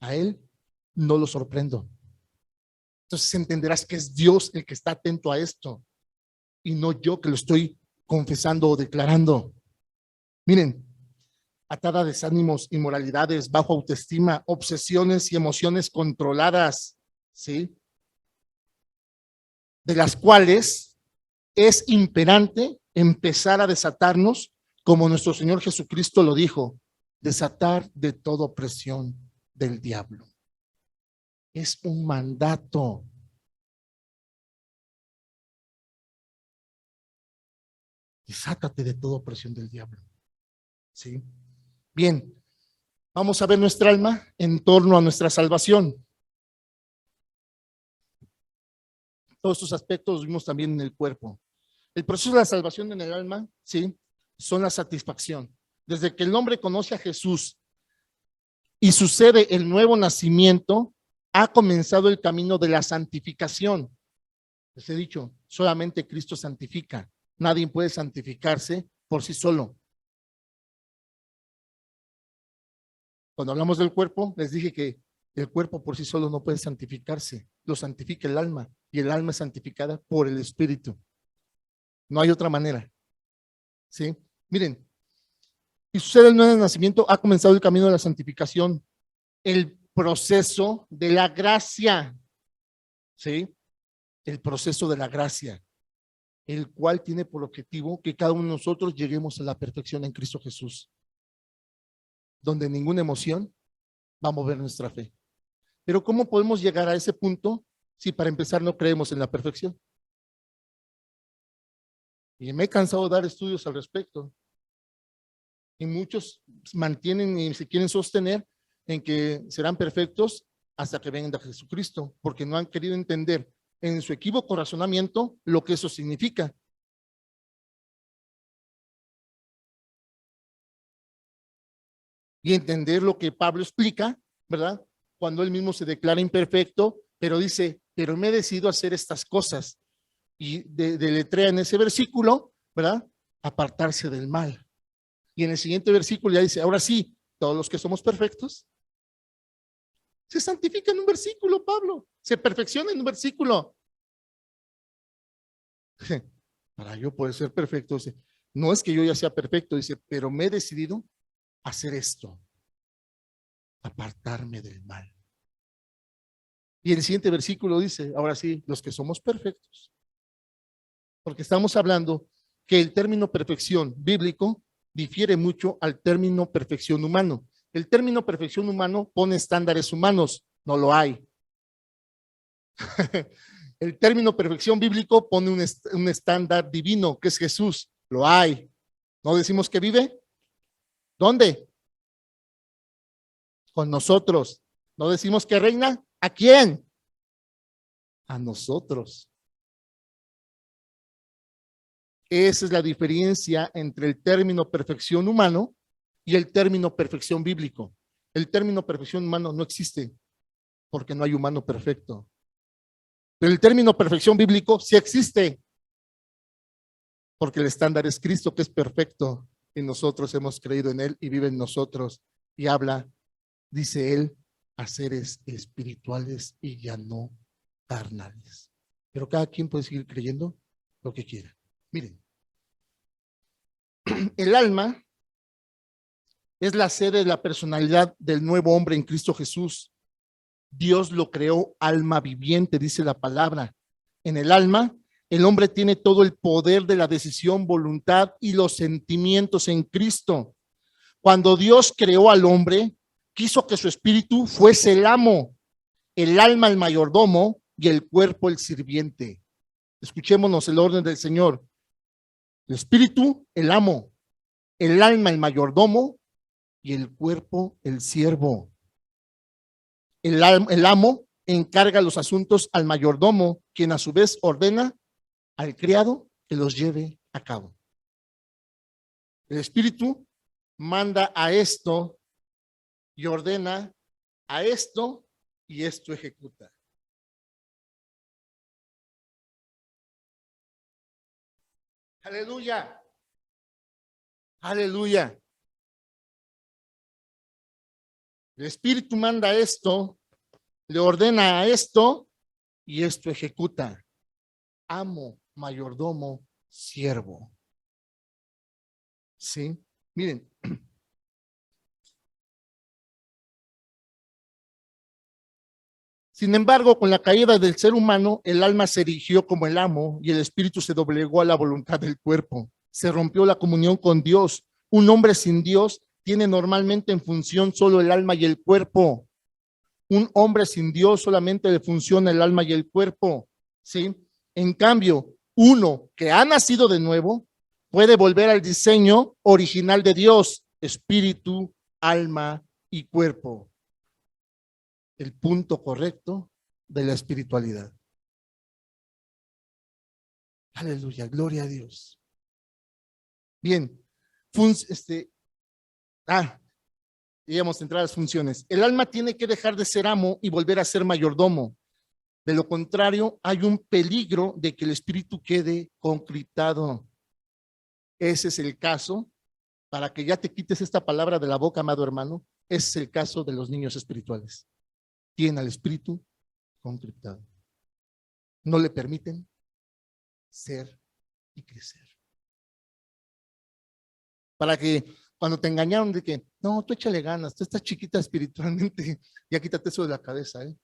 a Él no lo sorprendo. Entonces entenderás que es Dios el que está atento a esto y no yo que lo estoy confesando o declarando. Miren, atada a desánimos, inmoralidades, bajo autoestima, obsesiones y emociones controladas, ¿sí? De las cuales es imperante empezar a desatarnos, como nuestro Señor Jesucristo lo dijo, desatar de toda opresión del diablo. Es un mandato. Desátate de toda opresión del diablo. ¿Sí? Bien, vamos a ver nuestra alma en torno a nuestra salvación. Todos estos aspectos los vimos también en el cuerpo. El proceso de la salvación en el alma, ¿sí? Son la satisfacción. Desde que el hombre conoce a Jesús y sucede el nuevo nacimiento, ha comenzado el camino de la santificación. Les he dicho, solamente Cristo santifica. Nadie puede santificarse por sí solo. Cuando hablamos del cuerpo, les dije que el cuerpo por sí solo no puede santificarse. Lo santifica el alma y el alma es santificada por el Espíritu. No hay otra manera. ¿Sí? Miren, y sucede el nuevo nacimiento, ha comenzado el camino de la santificación, el proceso de la gracia, ¿sí? El proceso de la gracia, el cual tiene por objetivo que cada uno de nosotros lleguemos a la perfección en Cristo Jesús, donde ninguna emoción va a mover nuestra fe. Pero ¿cómo podemos llegar a ese punto si para empezar no creemos en la perfección? Y me he cansado de dar estudios al respecto. Y muchos mantienen y se quieren sostener en que serán perfectos hasta que venga Jesucristo, porque no han querido entender en su equívoco razonamiento lo que eso significa. Y entender lo que Pablo explica, ¿verdad? Cuando él mismo se declara imperfecto, pero dice, pero me he decidido hacer estas cosas. Y deletrea en ese versículo, ¿verdad? Apartarse del mal. Y en el siguiente versículo ya dice, ahora sí, todos los que somos perfectos, se santifica en un versículo, Pablo, se perfecciona en un versículo. Para yo poder ser perfecto, dice, no es que yo ya sea perfecto, dice, pero me he decidido hacer esto, apartarme del mal. Y el siguiente versículo dice, ahora sí, los que somos perfectos, porque estamos hablando que el término perfección bíblico difiere mucho al término perfección humano. El término perfección humano pone estándares humanos, no lo hay. El término perfección bíblico pone un estándar divino, que es Jesús, lo hay. ¿No decimos que vive? ¿Dónde? Con nosotros. ¿No decimos que reina? ¿A quién? a nosotros. Esa es la diferencia entre el término perfección humano y el término perfección bíblico. El término perfección humano no existe porque no hay humano perfecto. Pero el término perfección bíblico sí existe porque el estándar es Cristo, que es perfecto, y nosotros hemos creído en Él y vive en nosotros y habla, dice Él, a seres espirituales y ya no carnales. Pero cada quien puede seguir creyendo lo que quiera. Miren, el alma es la sede de la personalidad del nuevo hombre en Cristo Jesús. Dios lo creó alma viviente, dice la palabra. En el alma, el hombre tiene todo el poder de la decisión, voluntad y los sentimientos en Cristo. Cuando Dios creó al hombre, quiso que su espíritu fuese el amo, el alma el mayordomo y el cuerpo el sirviente. Escuchémonos el orden del Señor. El espíritu, el amo, el alma el mayordomo y el cuerpo el siervo. El amo encarga los asuntos al mayordomo, quien a su vez ordena al criado que los lleve a cabo. El espíritu manda a esto y ordena a esto y esto ejecuta. Aleluya. Aleluya. El espíritu manda esto, le ordena a esto y esto ejecuta. Amo, mayordomo, siervo. ¿Sí? Miren. Sin embargo, con la caída del ser humano, el alma se erigió como el amo y el espíritu se doblegó a la voluntad del cuerpo. Se rompió la comunión con Dios. Un hombre sin Dios tiene normalmente en función solo el alma y el cuerpo. Un hombre sin Dios solamente le funciona el alma y el cuerpo, ¿sí? En cambio, uno que ha nacido de nuevo puede volver al diseño original de Dios, espíritu, alma y cuerpo. El punto correcto de la espiritualidad. Aleluya, gloria a Dios. Bien, íbamos a entrar a las funciones. El alma tiene que dejar de ser amo y volver a ser mayordomo. De lo contrario, hay un peligro de que el espíritu quede concriptado. Ese es el caso, para que ya te quites esta palabra de la boca, amado hermano, ese es el caso de los niños espirituales. Tienen al espíritu concriptado. No le permiten ser y crecer. Para que cuando te engañaron de que, no, tú échale ganas, tú estás chiquita espiritualmente, ya quítate eso de la cabeza, ¿eh?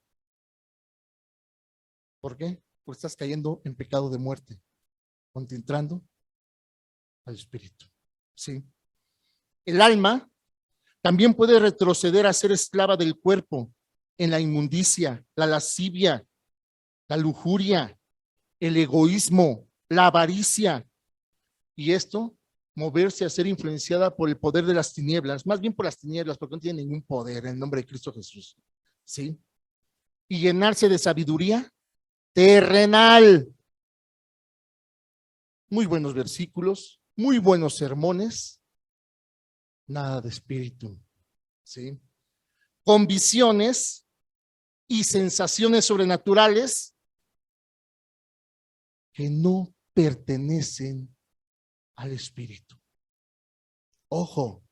¿Por qué? Porque estás cayendo en pecado de muerte, concentrando al espíritu, ¿sí? El alma también puede retroceder a ser esclava del cuerpo en la inmundicia, la lascivia, la lujuria, el egoísmo, la avaricia, y esto moverse a ser influenciada por el poder de las tinieblas, más bien por las tinieblas, porque no tiene ningún poder en el nombre de Cristo Jesús, ¿sí? Y llenarse de sabiduría terrenal. Muy buenos versículos, muy buenos sermones, nada de espíritu, ¿sí? Con visiones y sensaciones sobrenaturales que no pertenecen al espíritu. Ojo,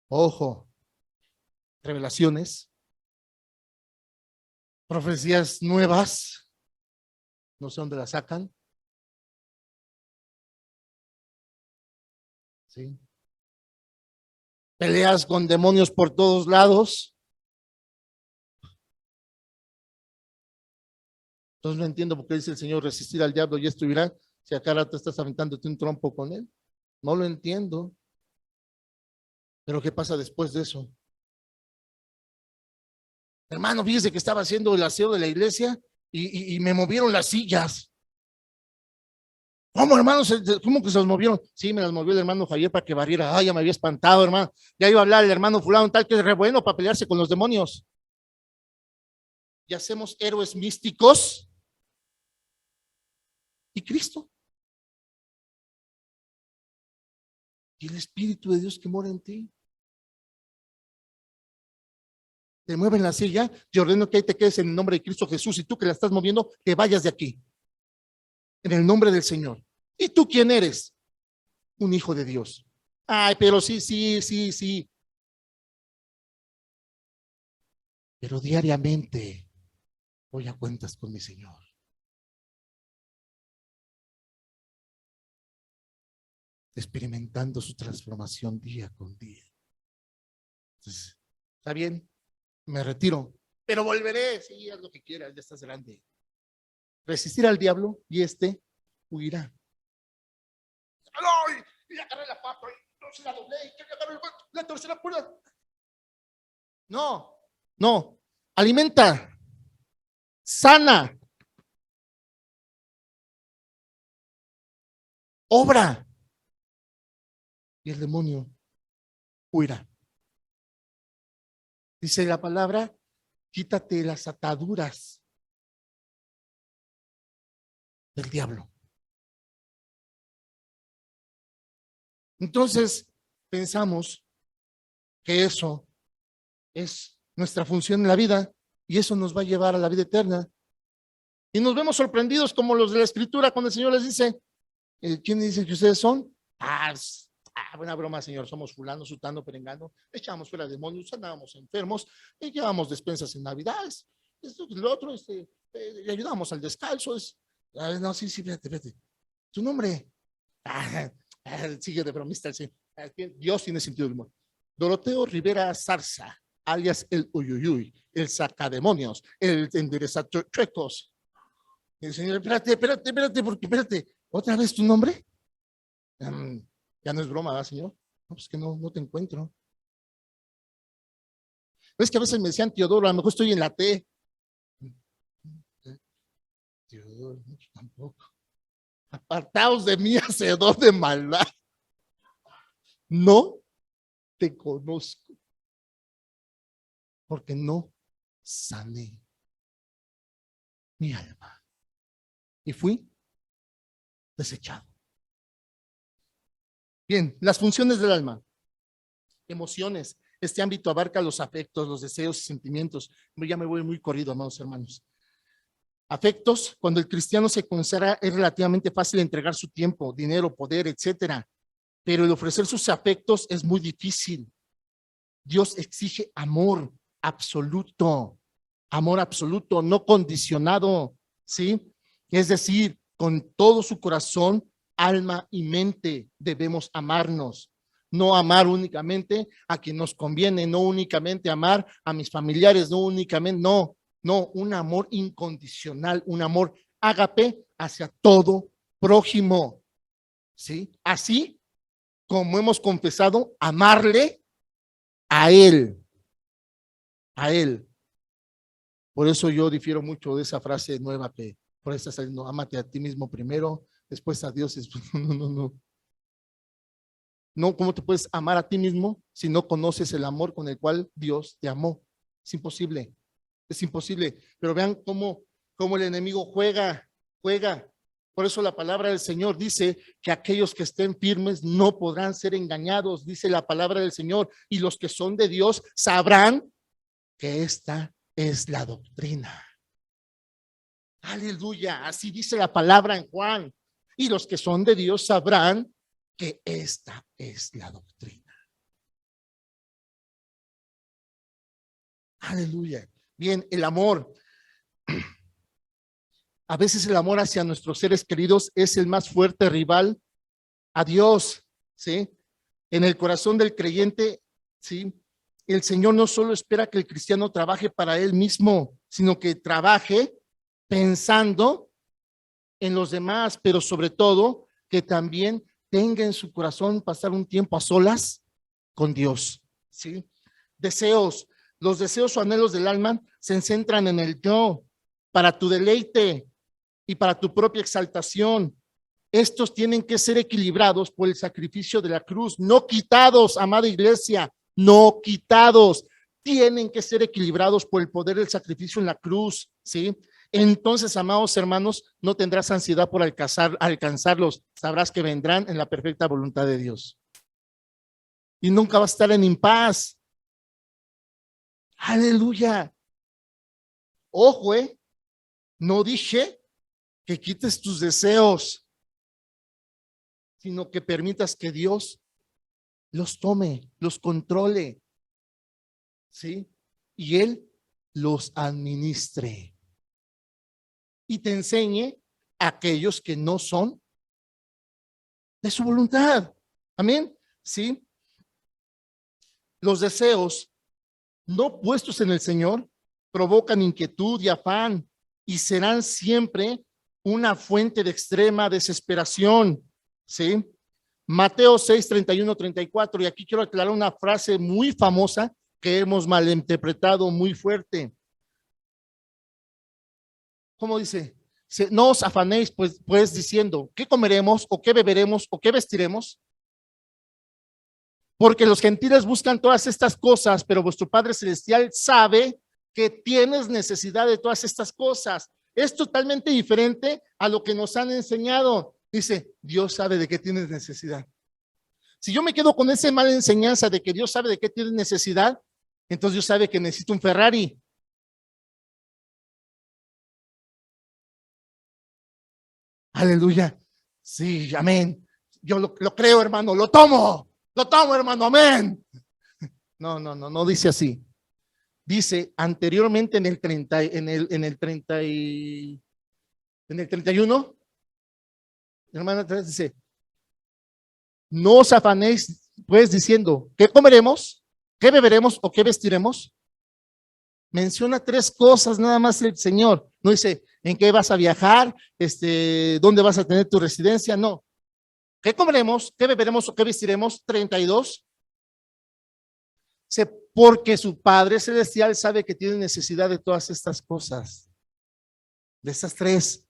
ojo, revelaciones, profecías nuevas, no sé dónde las sacan, ¿sí? Peleas con demonios por todos lados. Entonces no entiendo por qué dice el Señor resistir al diablo y esto irá, si a cada rato estás aventándote un trompo con él. No lo entiendo. Pero ¿qué pasa después de eso? Hermano, fíjese que estaba haciendo el aseo de la iglesia y me movieron las sillas. ¿Cómo, hermano? ¿Cómo que se las movieron? Sí, me las movió el hermano Javier para que barriera. Ay, ya me había espantado, hermano. Ya iba a hablar el hermano fulano tal que es re bueno para pelearse con los demonios. Y hacemos héroes místicos y Cristo. Y el Espíritu de Dios que mora en ti. Te mueven la silla, te ordeno que ahí te quedes en el nombre de Cristo Jesús, y tú que la estás moviendo, que vayas de aquí. En el nombre del Señor. ¿Y tú quién eres? Un hijo de Dios. Ay, pero sí. Pero diariamente voy a cuentas con mi Señor. Experimentando su transformación día con día. Entonces, ¿está bien? Me retiro, pero volveré. Sí, haz lo que quieras, ya estás grande. Resistir al diablo y huirá. ¡Ay! Y agarré la pata y no se la doblé, y agarré la tercera cuerda. No. Alimenta. Sana. Obra. Y el demonio huirá. Dice la palabra, quítate las ataduras del diablo. Entonces, pensamos que eso es nuestra función en la vida y eso nos va a llevar a la vida eterna. Y nos vemos sorprendidos como los de la Escritura cuando el Señor les dice, ¿quién dice que ustedes son? Buena broma, Señor, somos fulano, sutano, perengano, echábamos fuera demonios, andábamos enfermos, y llevábamos despensas en Navidades, esto y lo otro, le ayudamos al descalzo, no, sí, espérate, tu nombre, sigue de bromista, sí. Dios tiene sentido del humor. Doroteo Rivera Zarza, alias el Uyuyuy, el sacademonios, el enderezachuecos. El Señor, espérate, ¿otra vez tu nombre? Ya no es broma, ¿verdad, Señor? No, pues que no te encuentro. Es que a veces me decían Teodoro, a lo mejor estoy en la T. Teodoro, no, tampoco. Apartaos de mí, hacedor de maldad. No te conozco. Porque no sané mi alma. Y fui desechado. Bien, las funciones del alma. Emociones. Este ámbito abarca los afectos, los deseos y sentimientos. Ya me voy muy corrido, amados hermanos. Afectos, cuando el cristiano se consagra, es relativamente fácil entregar su tiempo, dinero, poder, etcétera. Pero el ofrecer sus afectos es muy difícil. Dios exige amor absoluto, no condicionado, ¿sí? Es decir, con todo su corazón, alma y mente debemos amarnos. No amar únicamente a quien nos conviene, no únicamente amar a mis familiares, no únicamente, no, un amor incondicional, un amor ágape hacia todo prójimo, ¿sí? Así como hemos confesado, amarle a Él. Por eso yo difiero mucho de esa frase nueva que por ahí está saliendo, ámate a ti mismo primero, después a Dios. No. No, ¿cómo te puedes amar a ti mismo si no conoces el amor con el cual Dios te amó? Es imposible. Pero vean cómo el enemigo juega. Por eso la palabra del Señor dice que aquellos que estén firmes no podrán ser engañados, dice la palabra del Señor, y los que son de Dios sabrán que esta es la doctrina. Aleluya, así dice la palabra en Juan. Y los que son de Dios sabrán que esta es la doctrina. Aleluya. Bien, el amor. A veces el amor hacia nuestros seres queridos es el más fuerte rival a Dios, ¿sí? En el corazón del creyente, ¿sí? El Señor no solo espera que el cristiano trabaje para él mismo, sino que trabaje pensando en los demás, pero sobre todo que también tenga en su corazón pasar un tiempo a solas con Dios, ¿sí? Deseos. Los deseos o anhelos del alma se centran en el yo, para tu deleite y para tu propia exaltación. Estos tienen que ser equilibrados por el sacrificio de la cruz, no quitados, amada iglesia, no quitados. Tienen que ser equilibrados por el poder del sacrificio en la cruz, ¿sí? Entonces, amados hermanos, no tendrás ansiedad por alcanzarlos. Sabrás que vendrán en la perfecta voluntad de Dios. Y nunca vas a estar en impaz. Aleluya. Ojo, no dije que quites tus deseos, sino que permitas que Dios los tome, los controle, ¿sí? Y Él los administre. Y te enseñe a aquellos que no son de su voluntad. Amén. ¿Sí? Los deseos no puestos en el Señor provocan inquietud y afán y serán siempre una fuente de extrema desesperación. ¿Sí? Mateo 6, 31, 34, y aquí quiero aclarar una frase muy famosa que hemos malinterpretado muy fuerte. ¿Cómo dice? No os afanéis pues diciendo, ¿qué comeremos o qué beberemos o qué vestiremos? Porque los gentiles buscan todas estas cosas, pero vuestro Padre Celestial sabe que tienes necesidad de todas estas cosas. Es totalmente diferente a lo que nos han enseñado. Dice, Dios sabe de qué tienes necesidad. Si yo me quedo con esa mala enseñanza de que Dios sabe de qué tienes necesidad, entonces Dios sabe que necesito un Ferrari. Aleluya. Sí, amén. Yo lo creo, hermano, lo tomo, hermano, amén. No dice así. Dice anteriormente en el 30, en el 30 y en el 31, hermana, dice, no os afanéis pues diciendo, ¿qué comeremos? ¿Qué beberemos o qué vestiremos? Menciona tres cosas nada más el Señor. No dice, ¿en qué vas a viajar? ¿Dónde vas a tener tu residencia? No. ¿Qué comeremos? ¿Qué beberemos o qué vestiremos? 32. Porque su Padre Celestial sabe que tiene necesidad de todas estas cosas. De estas tres.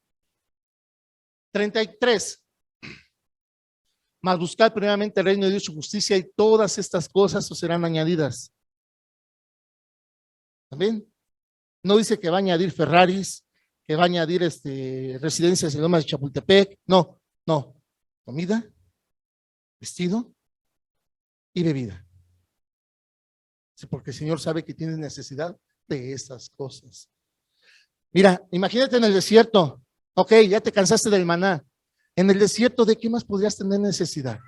33. Mas buscad primeramente el reino de Dios y su justicia y todas estas cosas os serán añadidas. ¿También? No dice que va a añadir Ferraris, que va a añadir residencias en Lomas de Chapultepec. No. Comida, vestido y bebida. Sí, porque el Señor sabe que tienes necesidad de esas cosas. Mira, imagínate en el desierto. Ok, ya te cansaste del maná. En el desierto, ¿de qué más podrías tener necesidad?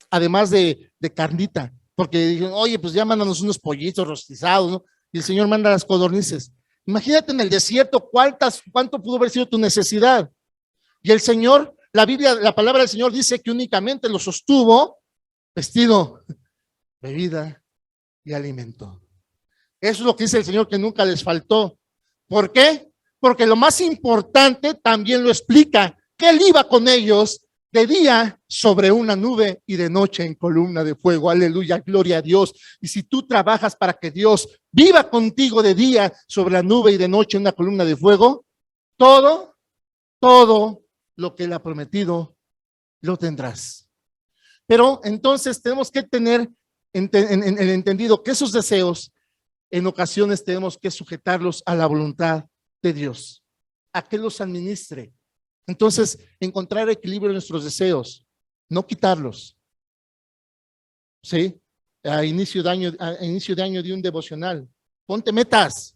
Además de carnita, porque dijeron, oye, pues ya mándanos unos pollitos rostizados, ¿no? Y el Señor manda las codornices. Imagínate en el desierto, ¿cuánto pudo haber sido tu necesidad? Y el Señor, la Biblia, la palabra del Señor dice que únicamente lo sostuvo vestido, bebida y alimento. Eso es lo que dice el Señor, que nunca les faltó. ¿Por qué? Porque lo más importante también lo explica, que Él iba con ellos de día sobre una nube y de noche en columna de fuego. Aleluya, gloria a Dios. Y si tú trabajas para que Dios viva contigo de día sobre la nube y de noche en una columna de fuego, todo lo que Él ha prometido lo tendrás. Pero entonces tenemos que tener en el entendido que esos deseos en ocasiones tenemos que sujetarlos a la voluntad de Dios, a que los administre. Entonces, encontrar equilibrio en nuestros deseos, no quitarlos. ¿Sí? A inicio de año de un devocional. Ponte metas,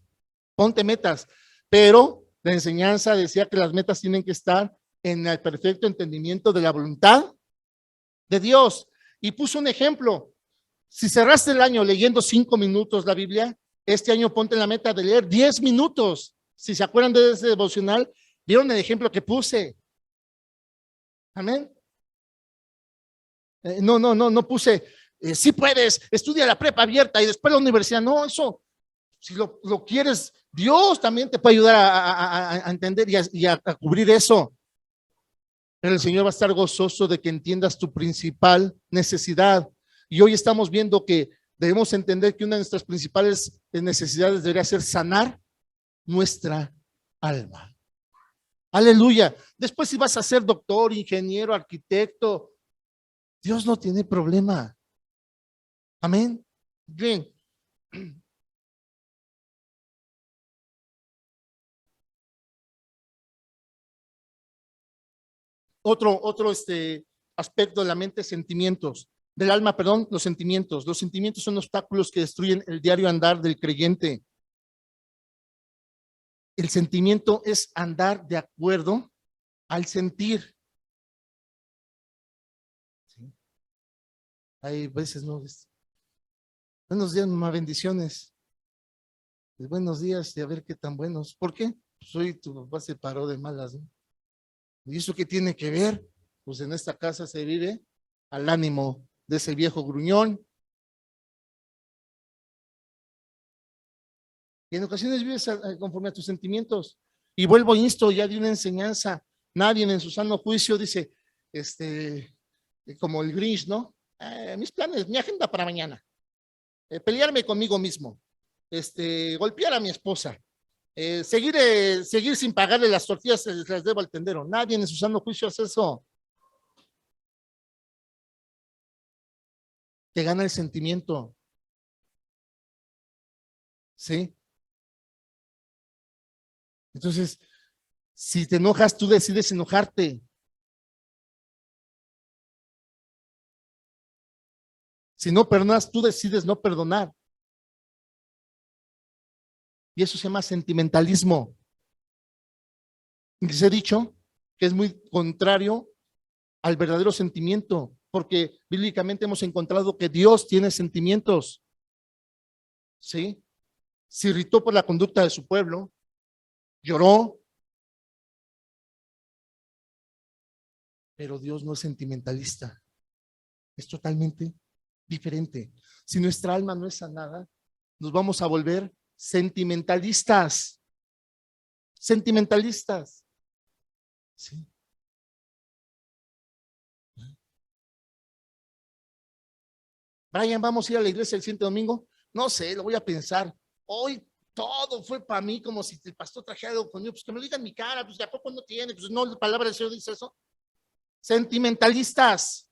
pero la enseñanza decía que las metas tienen que estar en el perfecto entendimiento de la voluntad de Dios. Y puso un ejemplo. Si cerraste el año leyendo 5 minutos la Biblia, este año ponte la meta de leer 10 minutos. Si se acuerdan de ese devocional, vieron el ejemplo que puse. Amén. No puse, sí puedes, estudia la prepa abierta y después la universidad. No, eso, si lo quieres, Dios también te puede ayudar a entender y a cubrir eso. Pero el Señor va a estar gozoso de que entiendas tu principal necesidad. Y hoy estamos viendo que debemos entender que una de nuestras principales necesidades debería ser sanar nuestra alma. Aleluya. Después si vas a ser doctor, ingeniero, arquitecto, Dios no tiene problema. Amén. Bien. Otro aspecto de la mente, sentimientos. Del alma, perdón, los sentimientos. Los sentimientos son obstáculos que destruyen el diario andar del creyente. El sentimiento es andar de acuerdo al sentir. ¿Sí? Hay veces, ¿no? Buenos días, mamá, bendiciones. Buenos días y a ver qué tan buenos. ¿Por qué? Pues hoy tu papá se paró de malas, ¿no? ¿Y eso qué tiene que ver? Pues en esta casa se vive al ánimo de ese viejo gruñón. Y en ocasiones vives conforme a tus sentimientos. Y vuelvo, insto, ya de una enseñanza. Nadie en su sano juicio dice, como el Grinch, ¿no? Mis planes, mi agenda para mañana. Pelearme conmigo mismo. Golpear a mi esposa. Seguir sin pagarle las tortillas, las debo al tendero. Nadie en su sano juicio hace eso. Te gana el sentimiento. ¿Sí? Entonces, si te enojas, tú decides enojarte. Si no perdonas, tú decides no perdonar. Y eso se llama sentimentalismo. Les he dicho que es muy contrario al verdadero sentimiento, porque bíblicamente hemos encontrado que Dios tiene sentimientos. ¿Sí? Se irritó por la conducta de su pueblo, lloró, pero Dios no es sentimentalista. Es totalmente diferente. Si nuestra alma no es sanada, nos vamos a volver sentimentalistas. Sentimentalistas. ¿Sí? Brian, ¿vamos a ir a la iglesia el siguiente domingo? No sé, lo voy a pensar. Hoy todo fue para mí como si el pastor trajera algo conmigo. Pues que me lo diga en mi cara, pues de a poco no tiene. Pues no, la palabra del Señor dice eso. Sentimentalistas.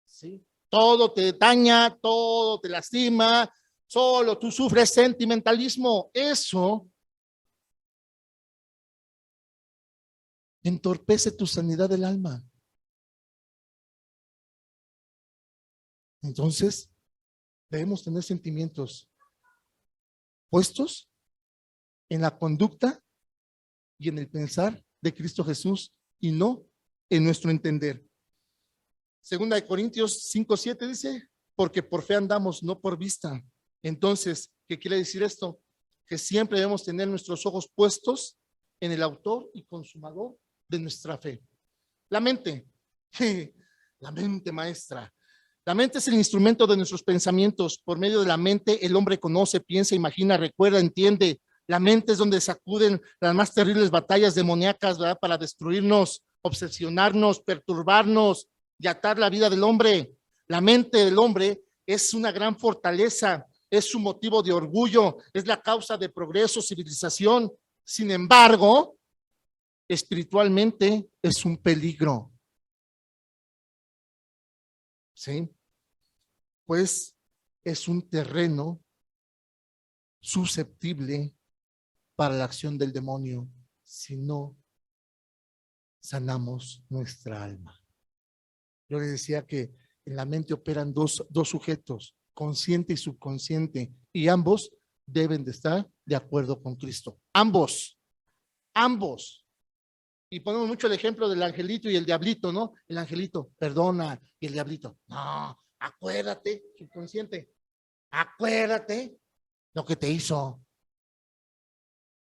¿Sí? Todo te daña, todo te lastima, solo tú sufres sentimentalismo. Eso entorpece tu sanidad del alma. Entonces, debemos tener sentimientos puestos en la conducta y en el pensar de Cristo Jesús y no en nuestro entender. Segunda de Corintios 5:7 dice, porque por fe andamos, no por vista. Entonces, ¿qué quiere decir esto? Que siempre debemos tener nuestros ojos puestos en el autor y consumador de nuestra fe. La mente, la mente maestra. La mente es el instrumento de nuestros pensamientos. Por medio de la mente, el hombre conoce, piensa, imagina, recuerda, entiende. La mente es donde sacuden las más terribles batallas demoníacas, ¿verdad? Para destruirnos, obsesionarnos, perturbarnos y atar la vida del hombre. La mente del hombre es una gran fortaleza, es su motivo de orgullo, es la causa de progreso, civilización. Sin embargo, espiritualmente es un peligro. ¿Sí? Pues es un terreno susceptible para la acción del demonio si no sanamos nuestra alma. Yo les decía que en la mente operan dos sujetos, consciente y subconsciente, y ambos deben de estar de acuerdo con Cristo. Ambos. Y ponemos mucho el ejemplo del angelito y el diablito, ¿no? El angelito perdona y el diablito, no, acuérdate, subconsciente, acuérdate lo que te hizo.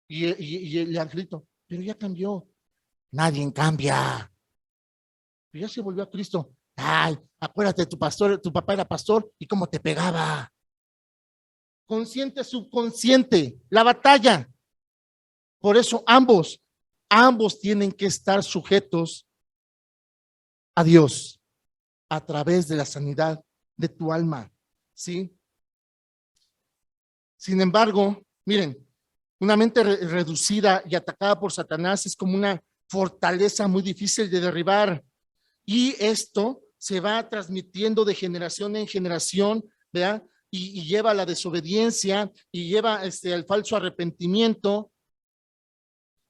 Y el angelito, pero ya cambió. Nadie cambia. Pero ya se volvió a Cristo. Ay, acuérdate, tu pastor, tu papá era pastor y cómo te pegaba. Consciente, subconsciente, la batalla. Por eso ambos tienen que estar sujetos a Dios a través de la sanidad de tu alma, ¿sí? Sin embargo, miren, una mente reducida y atacada por Satanás es como una fortaleza muy difícil de derribar, y esto se va transmitiendo de generación en generación, ¿verdad? Y lleva a la desobediencia y lleva al falso arrepentimiento.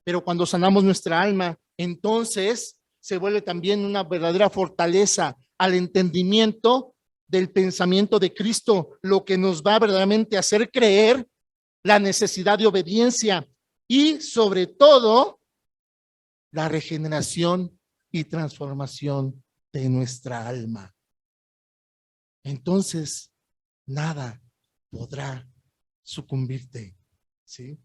Pero cuando sanamos nuestra alma entonces se vuelve también una verdadera fortaleza al entendimiento del pensamiento de Cristo, lo que nos va verdaderamente a hacer creer la necesidad de obediencia y sobre todo la regeneración y transformación de nuestra alma. Entonces, nada podrá sucumbirte, ¿sí?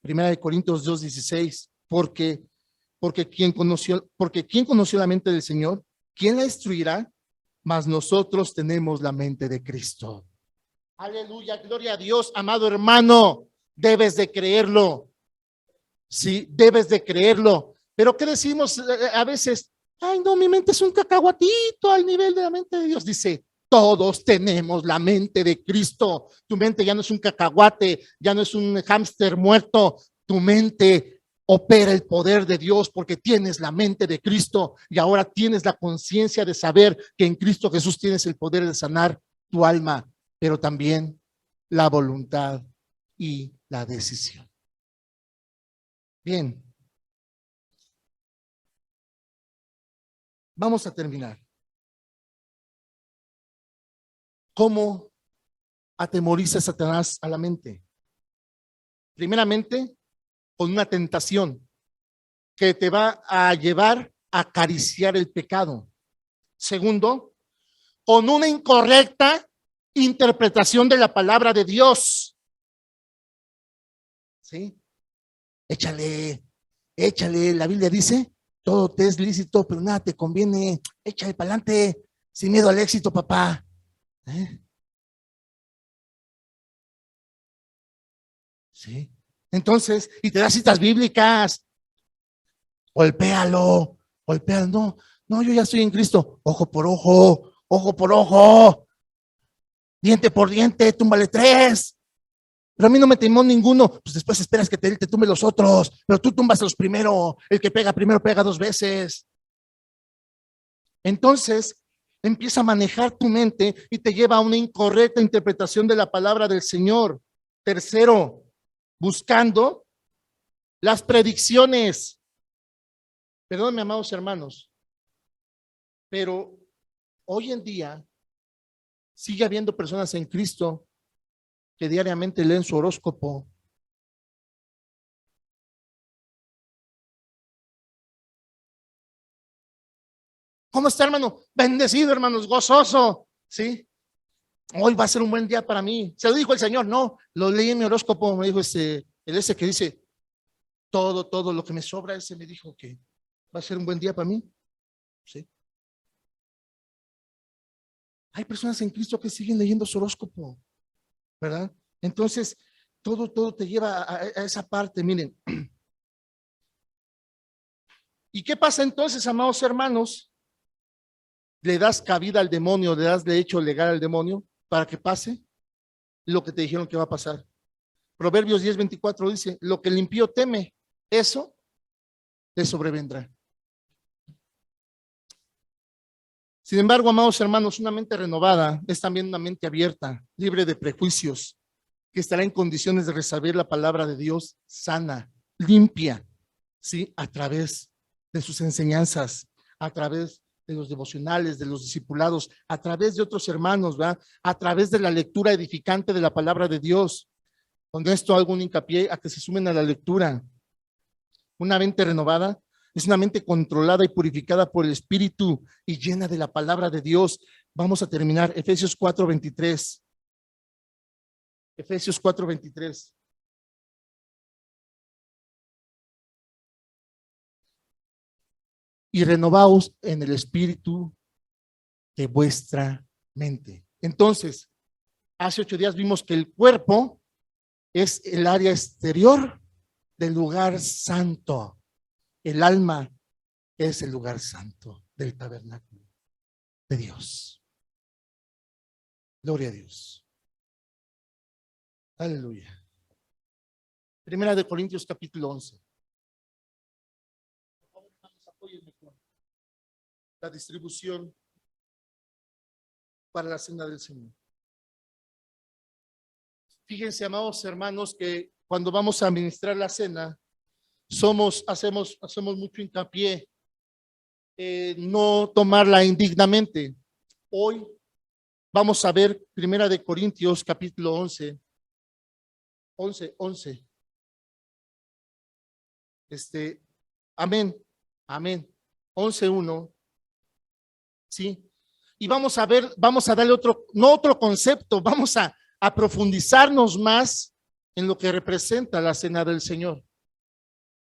Primera de Corintios 2:16, porque quien conoció la mente del Señor, ¿quién la instruirá? Mas nosotros tenemos la mente de Cristo. Aleluya, gloria a Dios, amado hermano, debes de creerlo. Sí, debes de creerlo. Pero ¿qué decimos a veces? Ay, no, mi mente es un cacahuatito al nivel de la mente de Dios. Dice, todos tenemos la mente de Cristo. Tu mente ya no es un cacahuate, ya no es un hámster muerto. Tu mente opera el poder de Dios porque tienes la mente de Cristo y ahora tienes la conciencia de saber que en Cristo Jesús tienes el poder de sanar tu alma, pero también la voluntad y la decisión. Bien, vamos a terminar. ¿Cómo atemoriza Satanás a la mente? Primeramente, con una tentación que te va a llevar a acariciar el pecado. Segundo, con una incorrecta interpretación de la palabra de Dios. ¿Sí? Échale, la Biblia dice, todo te es lícito, pero nada te conviene. Échale para adelante, sin miedo al éxito, papá. ¿Sí? Entonces, y te da citas bíblicas, golpéalo, no, no, yo ya estoy en Cristo, ojo por ojo, diente por diente, túmbale 3, pero a mí no me temó ninguno, pues después esperas que te tumbe los otros, pero tú tumbas los primero, el que pega primero pega 2 veces. Entonces, empieza a manejar tu mente y te lleva a una incorrecta interpretación de la palabra del Señor. Tercero, buscando las predicciones. Perdónenme, amados hermanos, pero hoy en día sigue habiendo personas en Cristo que diariamente leen su horóscopo. ¿Cómo está, hermano? Bendecido, hermanos, gozoso, ¿sí? Hoy va a ser un buen día para mí. Se lo dijo el Señor, no, lo leí en mi horóscopo, me dijo el ese que dice, todo lo que me sobra, ese me dijo que va a ser un buen día para mí, ¿sí? Hay personas en Cristo que siguen leyendo su horóscopo, ¿verdad? Entonces, todo te lleva a esa parte, miren. ¿Y qué pasa entonces, amados hermanos? Le das cabida al demonio, le das derecho legal al demonio para que pase lo que te dijeron que va a pasar. Proverbios 10:24 dice, lo que el impío teme, eso le sobrevendrá. Sin embargo, amados hermanos, una mente renovada es también una mente abierta, libre de prejuicios, que estará en condiciones de recibir la palabra de Dios sana, limpia, ¿sí? A través de sus enseñanzas, a través de los devocionales, de los discipulados, a través de otros hermanos, ¿verdad? A través de la lectura edificante de la palabra de Dios. Con esto hago un hincapié a que se sumen a la lectura. Una mente renovada es una mente controlada y purificada por el Espíritu y llena de la palabra de Dios. Vamos a terminar. Efesios 4:23. Efesios 4:23. Y renovaos en el espíritu de vuestra mente. Entonces, hace 8 días vimos que el cuerpo es el área exterior del lugar santo. El alma es el lugar santo del tabernáculo de Dios. Gloria a Dios. Aleluya. Primera de Corintios capítulo 11. Por favor, hermanos, apóyenme con la distribución para la cena del Señor. Fíjense, amados hermanos, que cuando vamos a administrar la cena, hacemos mucho hincapié en no tomarla indignamente. Hoy vamos a ver Primera de Corintios, capítulo 11. Amén, amén. 11:1, ¿sí? Y vamos a ver, vamos a darle no otro concepto, vamos a profundizarnos más en lo que representa la cena del Señor.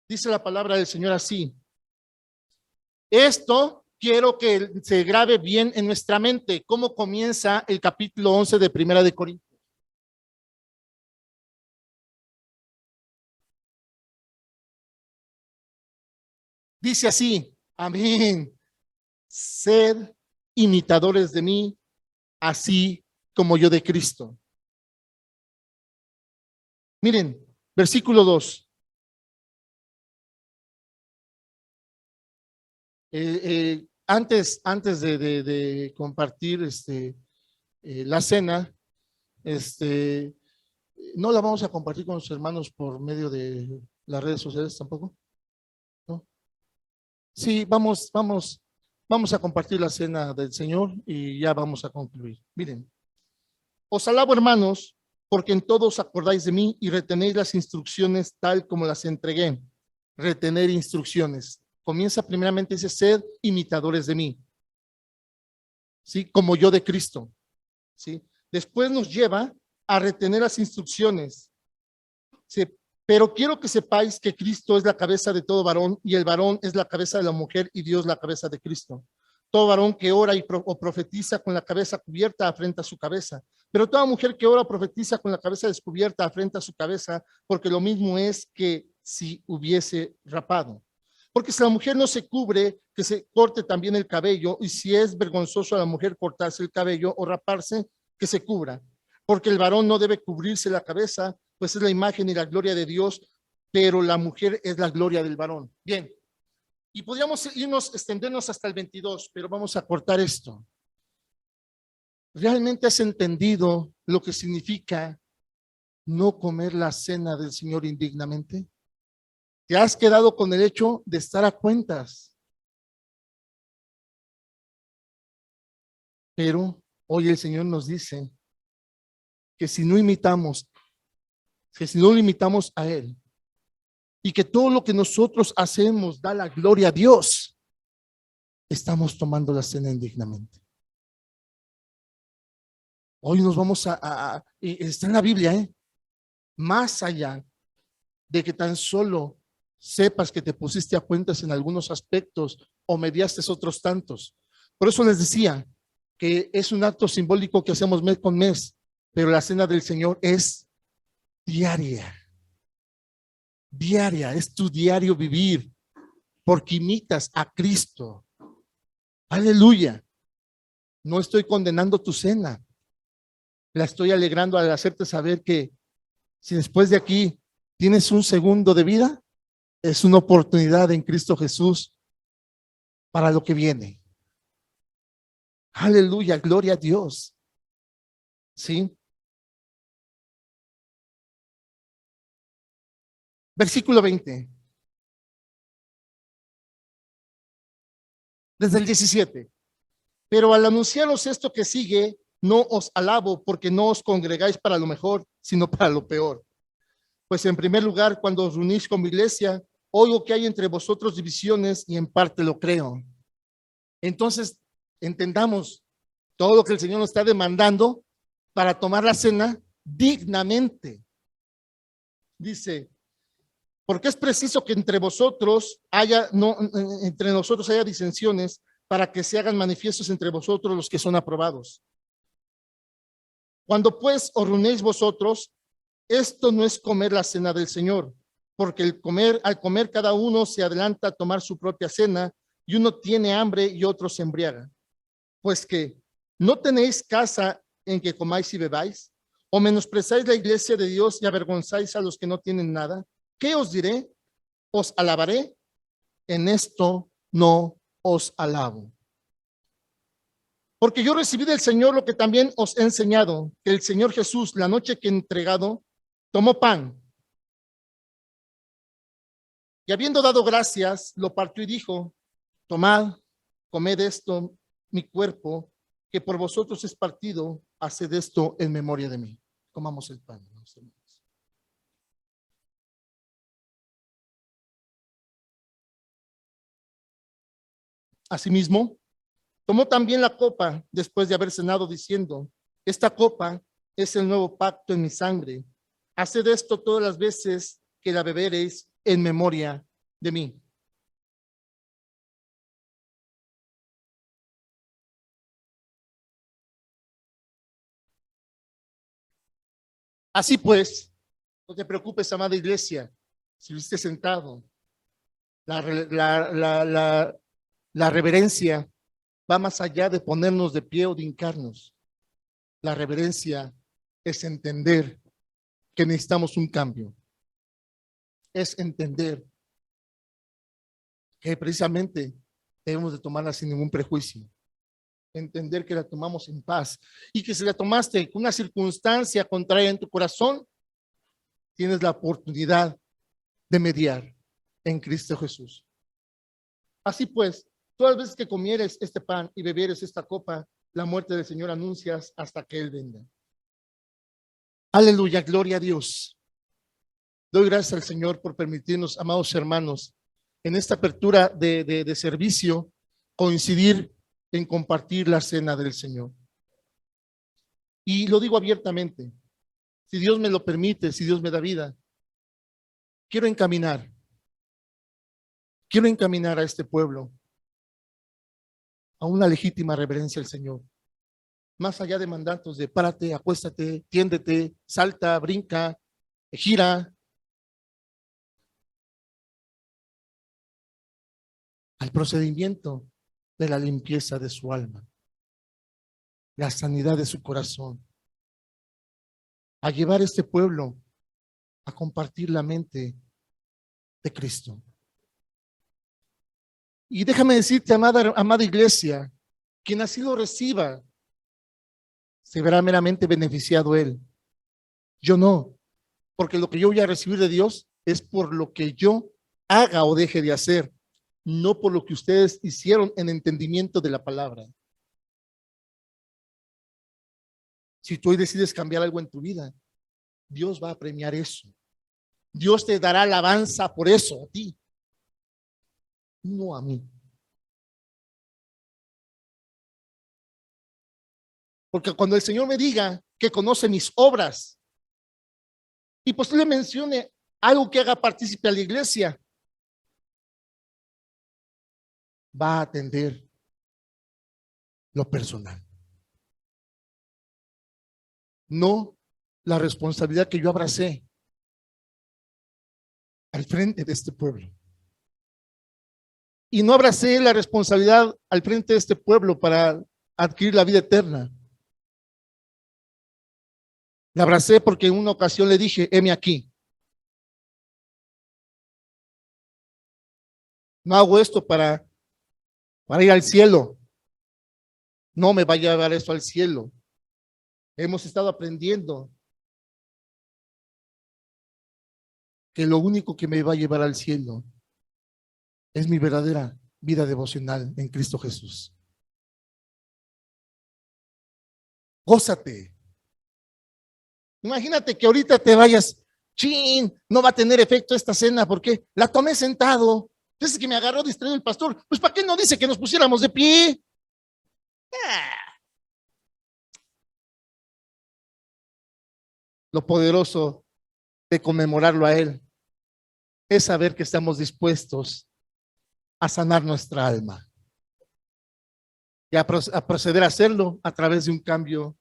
Dice la palabra del Señor así: esto quiero que se grabe bien en nuestra mente. ¿Cómo comienza el capítulo 11 de Primera de Corintios? Dice así, amén: sed imitadores de mí, así como yo de Cristo. Miren, versículo 2. Antes de compartir la cena, no la vamos a compartir con los hermanos por medio de las redes sociales tampoco, ¿no? Sí, vamos a compartir la cena del Señor y ya vamos a concluir. Miren, os alabo, hermanos, porque en todo os acordáis de mí y retenéis las instrucciones tal como las entregué. Retener instrucciones. Comienza primeramente, dice: sed imitadores de mí, ¿sí? Como yo de Cristo, ¿sí? Después nos lleva a retener las instrucciones, ¿sí? Pero quiero que sepáis que Cristo es la cabeza de todo varón y el varón es la cabeza de la mujer y Dios la cabeza de Cristo. Todo varón que ora o profetiza con la cabeza cubierta afrenta su cabeza, pero toda mujer que ora o profetiza con la cabeza descubierta afrenta su cabeza, porque lo mismo es que si hubiese rapado. Porque si la mujer no se cubre, que se corte también el cabello, y si es vergonzoso a la mujer cortarse el cabello o raparse, que se cubra. Porque el varón no debe cubrirse la cabeza, pues es la imagen y la gloria de Dios, pero la mujer es la gloria del varón. Bien, y podríamos extendernos hasta el 22, pero vamos a cortar esto. ¿Realmente has entendido lo que significa no comer la cena del Señor indignamente? ¿Te has quedado con el hecho de estar a cuentas? Pero hoy el Señor nos dice que si no imitamos, que si no lo imitamos a Él, y que todo lo que nosotros hacemos da la gloria a Dios, estamos tomando la cena indignamente. Hoy nos vamos y está en la Biblia, más allá de que tan solo sepas que te pusiste a cuentas en algunos aspectos o mediaste otros tantos. Por eso les decía que es un acto simbólico que hacemos mes con mes, pero la cena del Señor es diaria. Diaria, es tu diario vivir, porque imitas a Cristo. Aleluya. No estoy condenando tu cena, la estoy alegrando al hacerte saber que si después de aquí tienes un segundo de vida, es una oportunidad en Cristo Jesús para lo que viene. Aleluya, gloria a Dios. ¿Sí? Versículo 20. Desde el 17. Pero al anunciaros esto que sigue, no os alabo, porque no os congregáis para lo mejor, sino para lo peor. Pues en primer lugar, cuando os reunís con mi iglesia, oigo que hay entre vosotros divisiones y en parte lo creo. Entonces, entendamos todo lo que el Señor nos está demandando para tomar la cena dignamente. Dice: porque es preciso que entre nosotros haya disensiones, para que se hagan manifiestos entre vosotros los que son aprobados. Cuando pues os reunéis vosotros, esto no es comer la cena del Señor, porque al comer cada uno se adelanta a tomar su propia cena, y uno tiene hambre y otro se embriaga. Pues que no tenéis casa en que comáis y bebáis, o menospreciáis la iglesia de Dios y avergonzáis a los que no tienen nada. ¿Qué os diré? ¿Os alabaré? En esto no os alabo. Porque yo recibí del Señor lo que también os he enseñado, que el Señor Jesús, la noche que entregado, tomó pan, Y habiendo dado gracias, lo partió y dijo: tomad, comed esto, mi cuerpo, que por vosotros es partido, haced esto en memoria de mí. Comamos el pan, ¿no? Asimismo, tomó también la copa después de haber cenado, diciendo: esta copa es el nuevo pacto en mi sangre. Haced esto todas las veces que la bebereis en memoria de mí. Así pues, no te preocupes, amada iglesia, si estés sentado. La reverencia va más allá de ponernos de pie o de hincarnos. La reverencia es entender que necesitamos un cambio. Es entender que precisamente debemos de tomarla sin ningún prejuicio. Entender que la tomamos en paz y que si la tomaste con una circunstancia contraria en tu corazón, tienes la oportunidad de mediar en Cristo Jesús. Así pues, todas las veces que comieres este pan y bebieres esta copa, la muerte del Señor anuncias hasta que Él venga. Aleluya, gloria a Dios. Doy gracias al Señor por permitirnos, amados hermanos, en esta apertura de servicio, coincidir en compartir la cena del Señor. Y lo digo abiertamente, si Dios me lo permite, si Dios me da vida, quiero encaminar a este pueblo a una legítima reverencia al Señor. Más allá de mandatos de párate, acuéstate, tiéndete, salta, brinca, gira, al procedimiento de la limpieza de su alma, la sanidad de su corazón, a llevar este pueblo a compartir la mente de Cristo. Y déjame decirte, amada iglesia, quien así lo reciba, se verá meramente beneficiado él. Yo no, porque lo que yo voy a recibir de Dios es por lo que yo haga o deje de hacer, no por lo que ustedes hicieron en entendimiento de la palabra. Si tú hoy decides cambiar algo en tu vida, Dios va a premiar eso. Dios te dará alabanza por eso a ti, no a mí. Porque cuando el Señor me diga que conoce mis obras y pues le mencione algo que haga partícipe a la iglesia, va a atender lo personal. No la responsabilidad que yo abracé al frente de este pueblo. Y no abracé la responsabilidad al frente de este pueblo para adquirir la vida eterna. La abracé porque en una ocasión le dije: heme aquí. No hago esto para ir al cielo. No me va a llevar eso al cielo. Hemos estado aprendiendo que lo único que me va a llevar al cielo es mi verdadera vida devocional en Cristo Jesús. Gózate. Imagínate que ahorita te vayas, chin, no va a tener efecto esta cena porque la tomé sentado. Entonces que me agarró distraído el pastor. Pues ¿para qué no dice que nos pusiéramos de pie? Lo poderoso de conmemorarlo a Él es saber que estamos dispuestos a sanar nuestra alma y a proceder a hacerlo a través de un cambio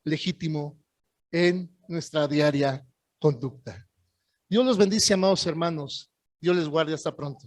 legítimo en nuestra diaria conducta. Dios los bendice, amados hermanos. Dios les guarde. Hasta pronto.